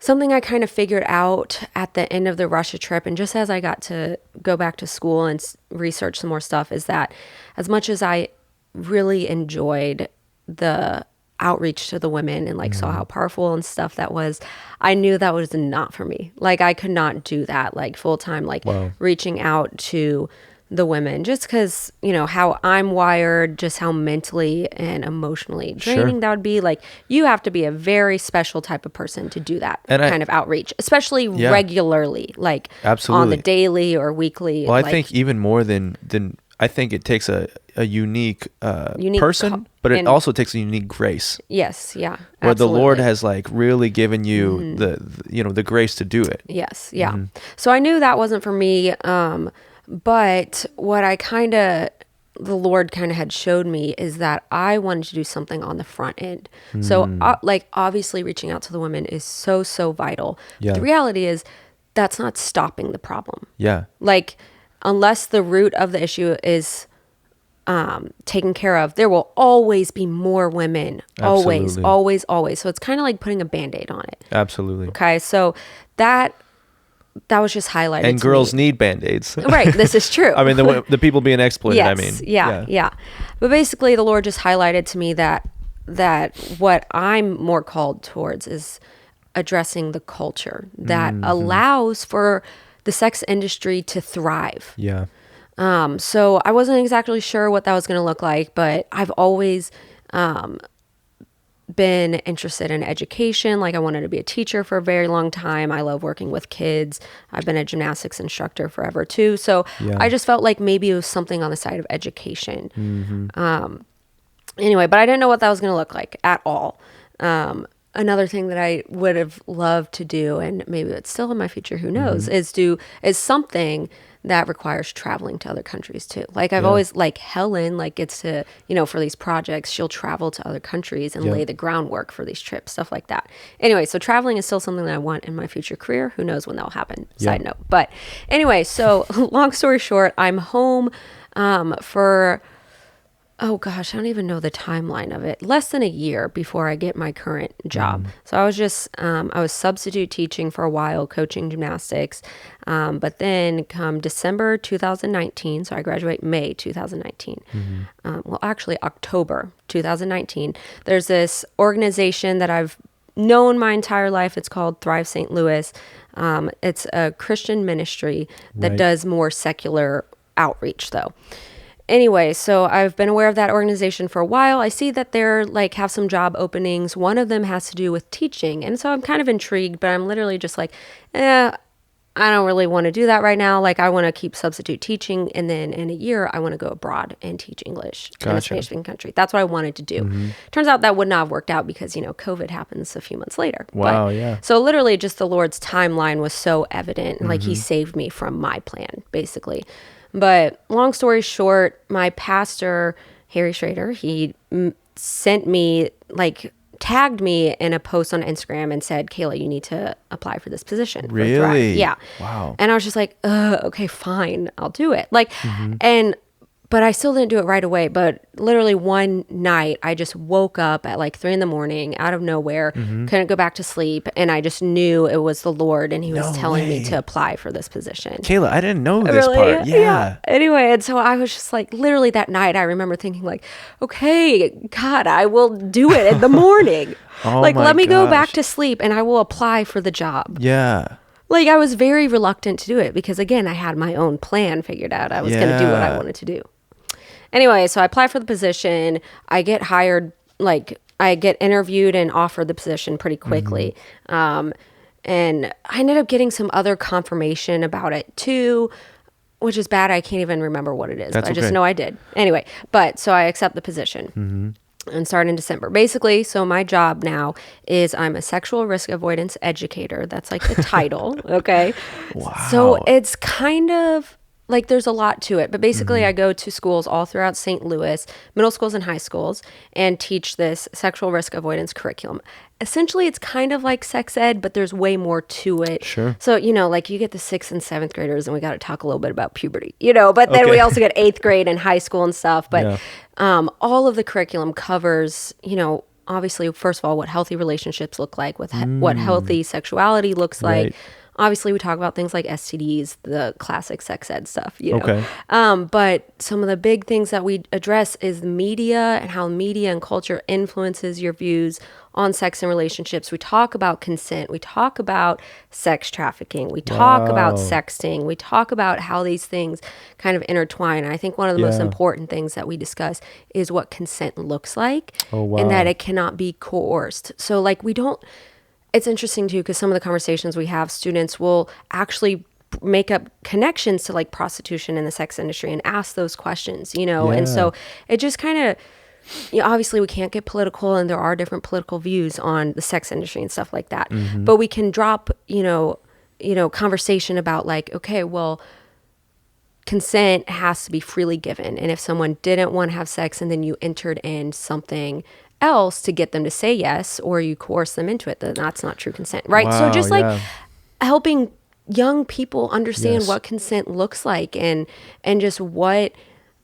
something I kind of figured out at the end of the Russia trip, and just as I got to go back to school and research some more stuff, is that as much as I really enjoyed the outreach to the women and like saw how powerful and stuff that was, I knew that was not for me. Like I could not do that like full time, like Wow. reaching out to the women, just because how I'm wired, just how mentally and emotionally draining that would be. Like you have to be a very special type of person to do that And kind of outreach, especially regularly, like on Absolutely. the daily or weekly. Well, I like, think even more than I think it takes a unique, Unique person, but it and- also takes a unique grace. yes, yeah, Where the Lord absolutely. has like really given you the grace to do it. Yes, yeah. So I knew that wasn't for me. But what the Lord kind of had showed me is that I wanted to do something on the front end. So like obviously reaching out to the women is so, so vital. Yeah. But the reality is that's not stopping the problem. Yeah. Like unless the root of the issue is taken care of, there will always be more women. Always, Absolutely. always, always. So it's kind of like putting a Band-Aid on it. Absolutely. Okay. So that was just highlighted And to girls me. need Band-Aids. Right, this is true. I mean, the people being exploited, Yes, I mean. yeah. But basically, the Lord just highlighted to me that what I'm more called towards is addressing the culture that allows for the sex industry to thrive. Yeah. So I wasn't exactly sure what that was going to look like, but I've always been interested in education. Like I wanted to be a teacher for a very long time. I love working with kids. I've been a gymnastics instructor forever too. So Yeah. I just felt like maybe it was something on the side of education. Anyway, but I didn't know what that was going to look like at all. Another thing that I would have loved to do, and maybe it's still in my future, who knows, is something that requires traveling to other countries too. Like I've always, like Helen, like gets to, for these projects, she'll travel to other countries and lay the groundwork for these trips, stuff like that. Anyway, so traveling is still something that I want in my future career. Who knows when that'll happen? Side note. But anyway, so long story short, I'm home for, oh gosh, I don't even know the timeline of it. Less than a year before I get my current job. So I was just, I was substitute teaching for a while, coaching gymnastics. But then come December 2019, so I graduate May 2019. Well, actually October 2019, there's this organization that I've known my entire life. It's called Thrive St. Louis. It's a Christian ministry that Right. does more secular outreach though. Anyway, so I've been aware of that organization for a while. I see that they're like have some job openings. One of them has to do with teaching. And so I'm kind of intrigued, but I'm literally just like, I don't really want to do that right now. Like I want to keep substitute teaching. And then in a year, I want to go abroad and teach English in a Gotcha. Spanish speaking country. That's what I wanted to do. Turns out that would not have worked out because, COVID happens a few months later. Wow, yeah. So literally just the Lord's timeline was so evident. Like he saved me from my plan, basically. But long story short, my pastor, Harry Schrader, he sent me, like, tagged me in a post on Instagram and said, Kayla, you need to apply for this position. for Thrive." Really? Yeah. Wow. And I was just like, okay, fine, I'll do it. Like, and but I still didn't do it right away. But literally one night, I just woke up at like 3 a.m. out of nowhere, couldn't go back to sleep. And I just knew it was the Lord, and he was telling me to apply for this position. Kayla, I didn't know this part. Yeah. Anyway, and so I was just like, literally that night, I remember thinking like, okay, God, I will do it in the morning. Like, let me go back to sleep and I will apply for the job. Yeah. Like, I was very reluctant to do it because, again, I had my own plan figured out. I was going to do what I wanted to do. Anyway, so I apply for the position. I get hired, like, I get interviewed and offered the position pretty quickly. And I ended up getting some other confirmation about it, too, which is bad. I can't even remember what it is. But I just know I did. Anyway, but so I accept the position. And start in December. Basically, so my job now is I'm a sexual risk avoidance educator. That's like the title, okay? Wow. So it's kind of like there's a lot to it. But basically, I go to schools all throughout St. Louis, middle schools and high schools, and teach this sexual risk avoidance curriculum. Essentially, it's kind of like sex ed, but there's way more to it. Sure. So, you know, like you get the 6th and 7th graders, and we got to talk a little bit about puberty, you know, but then we also get 8th grade and high school and stuff. But all of the curriculum covers, you know, obviously, first of all, what healthy relationships look like, with what healthy sexuality looks like. Right. Obviously, we talk about things like STDs, the classic sex ed stuff, you know. But some of the big things that we address is media and how media and culture influences your views on sex and relationships. We talk about consent. We talk about sex trafficking. We talk about sexting. We talk about how these things kind of intertwine. And I think one of the most important things that we discuss is what consent looks like and that it cannot be coerced. So, like, we don't... It's interesting too, because some of the conversations we have, students will actually make up connections to like prostitution in the sex industry and ask those questions, you know? And so it just kind of, you know, obviously we can't get political, and there are different political views on the sex industry and stuff like that. But we can drop, you know, conversation about like, okay, well, consent has to be freely given. And if someone didn't want to have sex and then you entered in something else to get them to say yes, or you coerce them into it, then that's not true consent, right? So just like helping young people understand what consent looks like, and just what,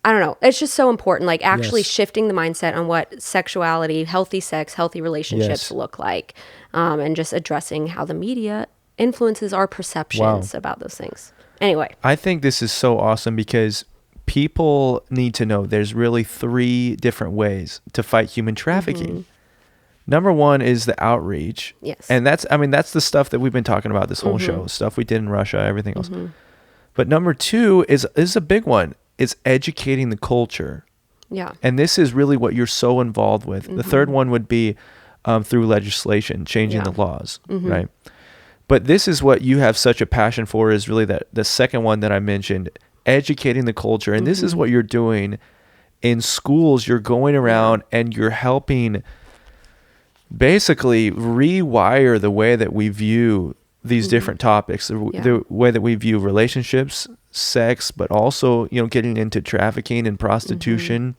I don't know, it's just so important, like actually shifting the mindset on what sexuality, healthy sex, healthy relationships look like, and just addressing how the media influences our perceptions about those things. Anyway, I think this is so awesome because people need to know there's really 3 different ways to fight human trafficking. Number 1 is the outreach. Yes. And that's the stuff that we've been talking about this whole show, stuff we did in Russia, everything else. But number 2 is a big one. It's educating the culture. Yeah. And this is really what you're so involved with. The third one would be through legislation, changing the laws, right? But this is what you have such a passion for, is really that the second one that I mentioned, educating the culture. And this is what you're doing in schools. You're going around and you're helping basically rewire the way that we view these different topics, the way that we view relationships, sex, but also, you know, getting into trafficking and prostitution,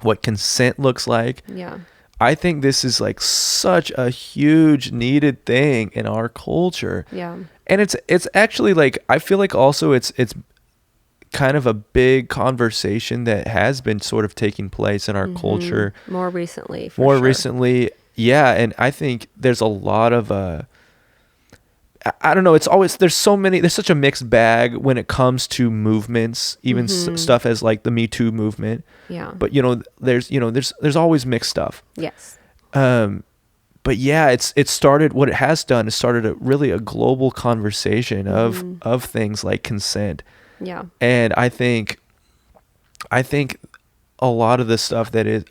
what consent looks like. Yeah. I think this is like such a huge needed thing in our culture. Yeah. And it's actually like, I feel like also it's kind of a big conversation that has been sort of taking place in our culture more recently. Yeah. And I think there's a lot of I don't know, it's always, there's such a mixed bag when it comes to movements, even stuff as like the Me Too movement. Yeah. But there's always mixed stuff. Yes. But yeah, it started, what it has done is started a global conversation of things like consent. Yeah. And I think a lot of the stuff that is,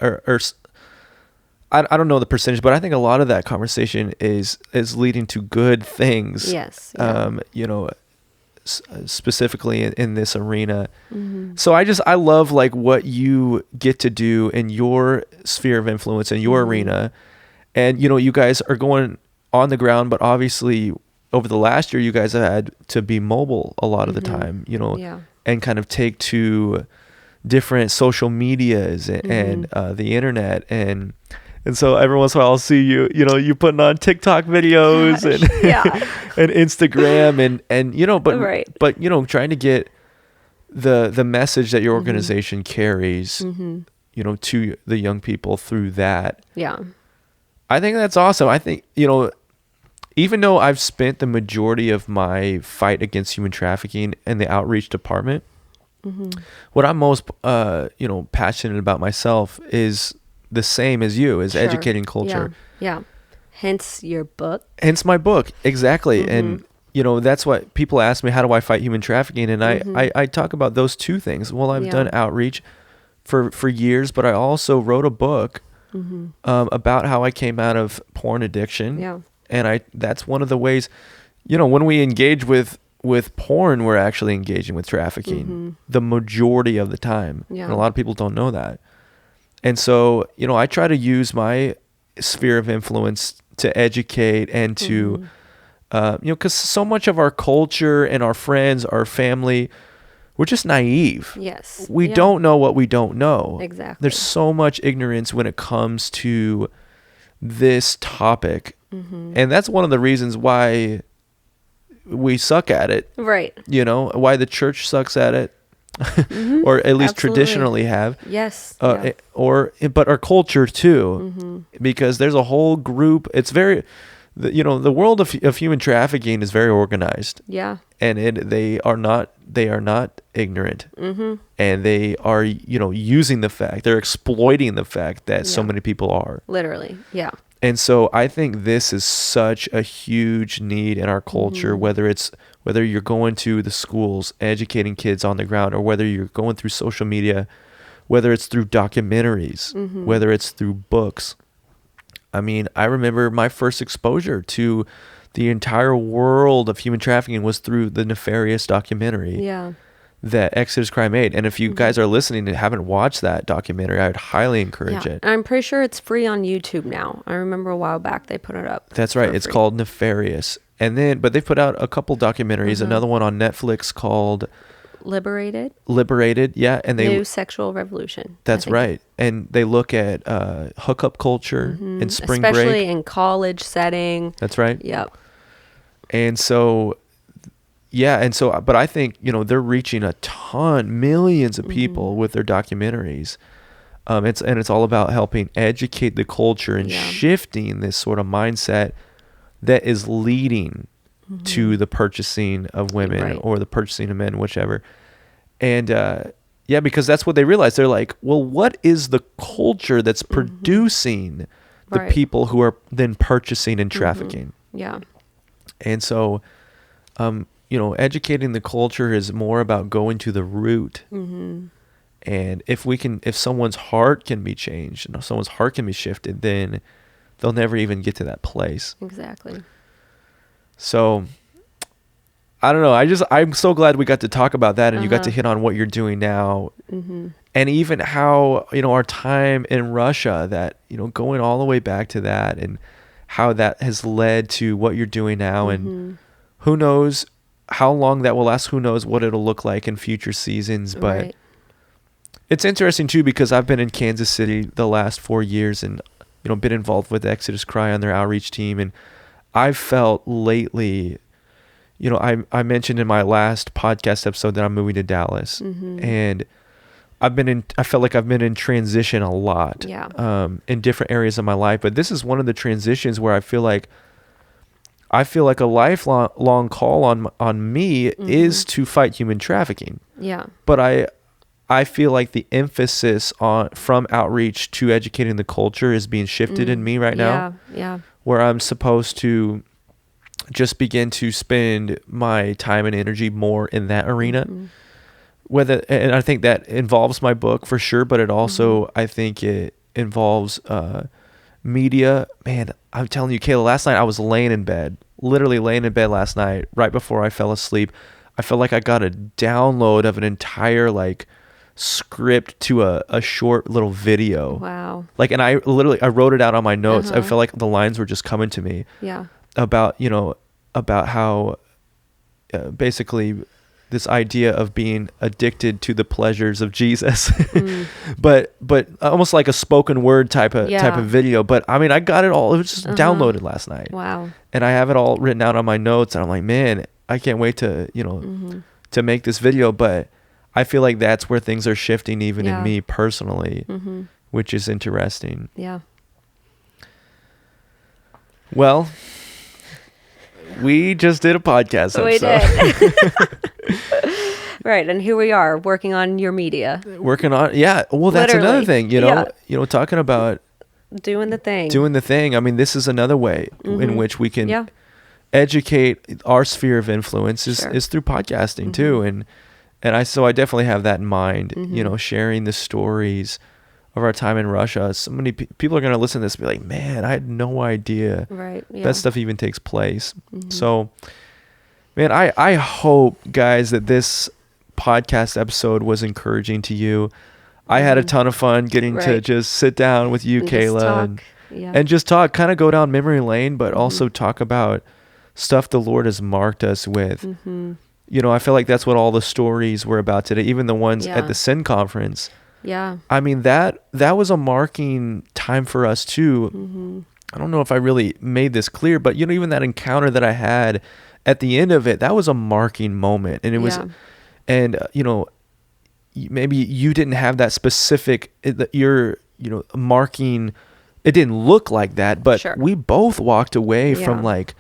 I don't know the percentage, but I think a lot of that conversation is leading to good things. Yes. Yeah. Specifically in this arena. So I love like what you get to do in your sphere of influence, in your arena. And, you guys are going on the ground, but obviously over the last year, you guys have had to be mobile a lot of the time, and kind of take to different social medias and the internet. And so every once in a while I'll see you putting on TikTok videos and Instagram and but trying to get the message that your organization carries, to the young people through that. Yeah. I think that's awesome. I think, even though I've spent the majority of my fight against human trafficking in the outreach department, what I'm most, passionate about myself is the same as you, is educating culture. Yeah. Hence your book. Hence my book. Exactly. And, that's what people ask me, how do I fight human trafficking? And I talk about those two things. Well, I've done outreach for years, but I also wrote a book about how I came out of porn addiction. Yeah. And that's one of the ways, when we engage with porn, we're actually engaging with trafficking the majority of the time. Yeah. And a lot of people don't know that. And so, I try to use my sphere of influence to educate and to, because so much of our culture and our friends, our family, we're just naive. Yes. We don't know what we don't know. Exactly. There's so much ignorance when it comes to this topic. And that's one of the reasons why we suck at it. Right. Why the church sucks at it. Or at least traditionally have. Yes. But our culture too. Because there's a whole group. It's very, the world of human trafficking is very organized. Yeah. And they are not ignorant. And they are, using the fact, they're exploiting the fact that so many people are. Literally. Yeah. And so I think this is such a huge need in our culture, whether you're going to the schools, educating kids on the ground, or whether you're going through social media, whether it's through documentaries, whether it's through books. I mean, I remember my first exposure to the entire world of human trafficking was through the Nefarious documentary that Exodus Cry made. And if you guys are listening and haven't watched that documentary, I would highly encourage it. I'm pretty sure it's free on YouTube now. I remember a while back they put it up. That's right. It's called Nefarious. But they put out a couple documentaries, another one on Netflix called Liberated. Yeah. And New Sexual Revolution. That's right. And they look at hookup culture and spring break. Especially in college setting. That's right. Yep. And so, but I think, they're reaching millions of people with their documentaries. It's all about helping educate the culture and shifting this sort of mindset that is leading to the purchasing of women or the purchasing of men, whichever. And, because that's what they realize. They're like, well, what is the culture that's producing the people who are then purchasing and trafficking? Yeah. And so, educating the culture is more about going to the root. And if someone's heart can be changed and if someone's heart can be shifted, then they'll never even get to that place. Exactly. So, I don't know. I'm so glad we got to talk about that and you got to hit on what you're doing now. And even how, our time in Russia, that, going all the way back to that and how that has led to what you're doing now. And who knows how long that will last. Who knows what it'll look like in future seasons. But it's interesting too, because I've been in Kansas City the last 4 years and, been involved with Exodus Cry on their outreach team. And I've felt lately, I mentioned in my last podcast episode that I'm moving to Dallas, and I felt like I've been in transition a lot, in different areas of my life. But this is one of the transitions where I feel like a lifelong call on me is to fight human trafficking. Yeah. But I feel like the emphasis from outreach to educating the culture is being shifted in me right now. Yeah. Where I'm supposed to just begin to spend my time and energy more in that arena. And I think that involves my book for sure, but it also, I think it involves media. Man, I'm telling you, Kayla, last night I was literally laying in bed last night, right before I fell asleep. I felt like I got a download of an entire script to a short little video. Wow. And I wrote it out on my notes. I felt like the lines were just coming to me. Yeah. About how basically this idea of being addicted to the pleasures of Jesus, but almost like a spoken word type of video. But I mean, I got it all. It was just downloaded last night. Wow. And I have it all written out on my notes, and I'm like, man, I can't wait to to make this video. But I feel like that's where things are shifting even in Yeah. me personally, which is interesting. Yeah. Well, we just did a podcast We episode. did. Right, and here we are working on your media, Working on, yeah. Well, that's another Literally. thing, Yeah. talking about doing the thing. doing the thing. I mean, this is another way in which we can Yeah. educate our sphere of influence Sure. is through podcasting too. And I definitely have that in mind, sharing the stories of our time in Russia. So many people are going to listen to this and be like, man, I had no idea Right. Yeah. that stuff even takes place. So, man, I hope, guys, that this podcast episode was encouraging to you. I had a ton of fun getting to Right. just sit down with you, And just Kayla, talk. Yeah. and just talk, kind of go down memory lane, but also talk about stuff the Lord has marked us with. I feel like that's what all the stories were about today, even the ones Yeah. at the Sin Conference. Yeah. I mean, that was a marking time for us too. I don't know if I really made this clear, but even that encounter that I had at the end of it, that was a marking moment. And it was, Yeah. and maybe you didn't have that specific, marking. It didn't look like that, but Sure. we both walked away from Yeah. like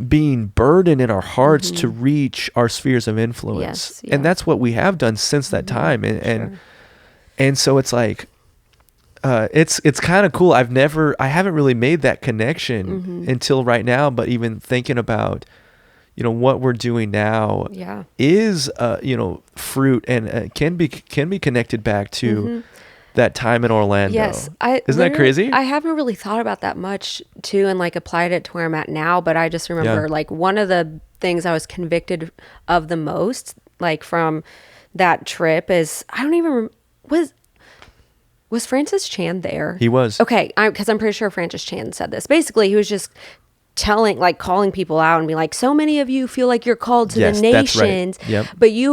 being burdened in our hearts to reach our spheres of influence. Yes, yeah. And that's what we have done since that time. And so it's like, it's kind of cool. I haven't really made that connection until right now, but even thinking about, what we're doing now Yeah. is, fruit and can be connected back to that time in Orlando. Yes. Isn't that crazy? I haven't really thought about that much too, and like applied it to where I'm at now, but I just remember Yeah. like one of the things I was convicted of the most, like from that trip is, I don't even, was Francis Chan there? He was. Okay, because I'm pretty sure Francis Chan said this. Basically, he was just calling people out and be like, so many of you feel like you're called to Yes, the that's right. nations, Yep. but you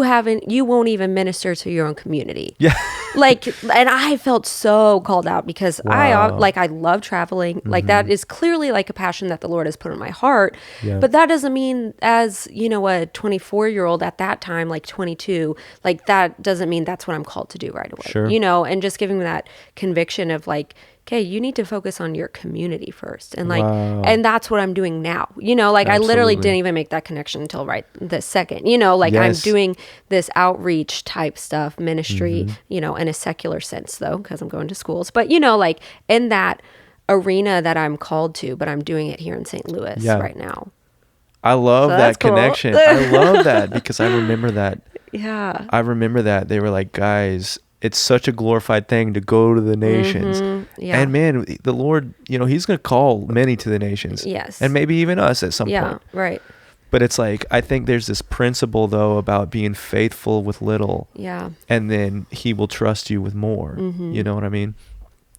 won't even minister to your own community. Yeah. And I felt so called out because Wow. I love traveling. Like that is clearly like a passion that the Lord has put in my heart. Yeah. But that doesn't mean as, a 24-year-old at that time, like 22, like that doesn't mean that's what I'm called to do right away. Sure. And just giving me that conviction of like, okay, you need to focus on your community first. And like, Wow. and that's what I'm doing now. I literally Absolutely. didn't even make that connection until right this second, I'm Yes. doing this outreach type stuff, ministry, in a secular sense though, because I'm going to schools, but in that arena that I'm called to, but I'm doing it here in St. Louis Yeah. right now. I love So that that's cool. connection. I love that because I remember that. Yeah. I remember that they were like, guys, it's such a glorified thing to go to the nations. Yeah. And man, the Lord, he's going to call many to the nations. Yes. And maybe even us at some Yeah. point. Right. But it's like, I think there's this principle though about being faithful with little. Yeah. And then he will trust you with more. You know what I mean?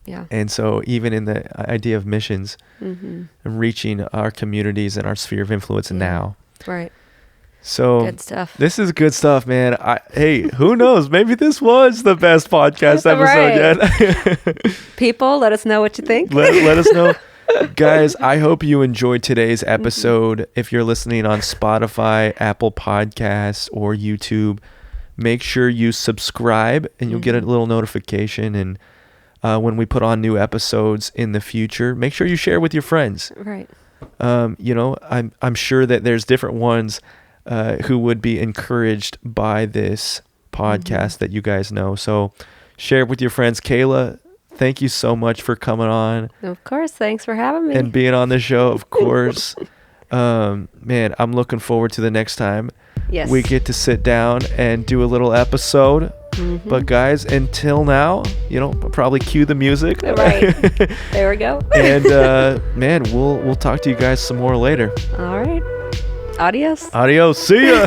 Yeah. And so even in the idea of missions and reaching our communities and our sphere of influence now. Right. So Good stuff. this is good stuff, man. Hey, who knows? Maybe this was the best podcast episode yet. People, let us know what you think. let us know. Guys, I hope you enjoyed today's episode. If you're listening on Spotify, Apple Podcasts, or YouTube, make sure you subscribe and you'll get a little notification. And when we put on new episodes in the future, make sure you share with your friends. Right. I'm sure that there's different ones who would be encouraged by this podcast that you guys know. So share it with your friends. Kayla, thank you so much for coming on Of course. Thanks for having me. and being on the show, of course. Man, I'm looking forward to the next time Yes. we get to sit down and do a little episode. But guys, until now, probably cue the music. Right. There we go. And man, we'll talk to you guys some more later. All right. Adios. Adios. See ya.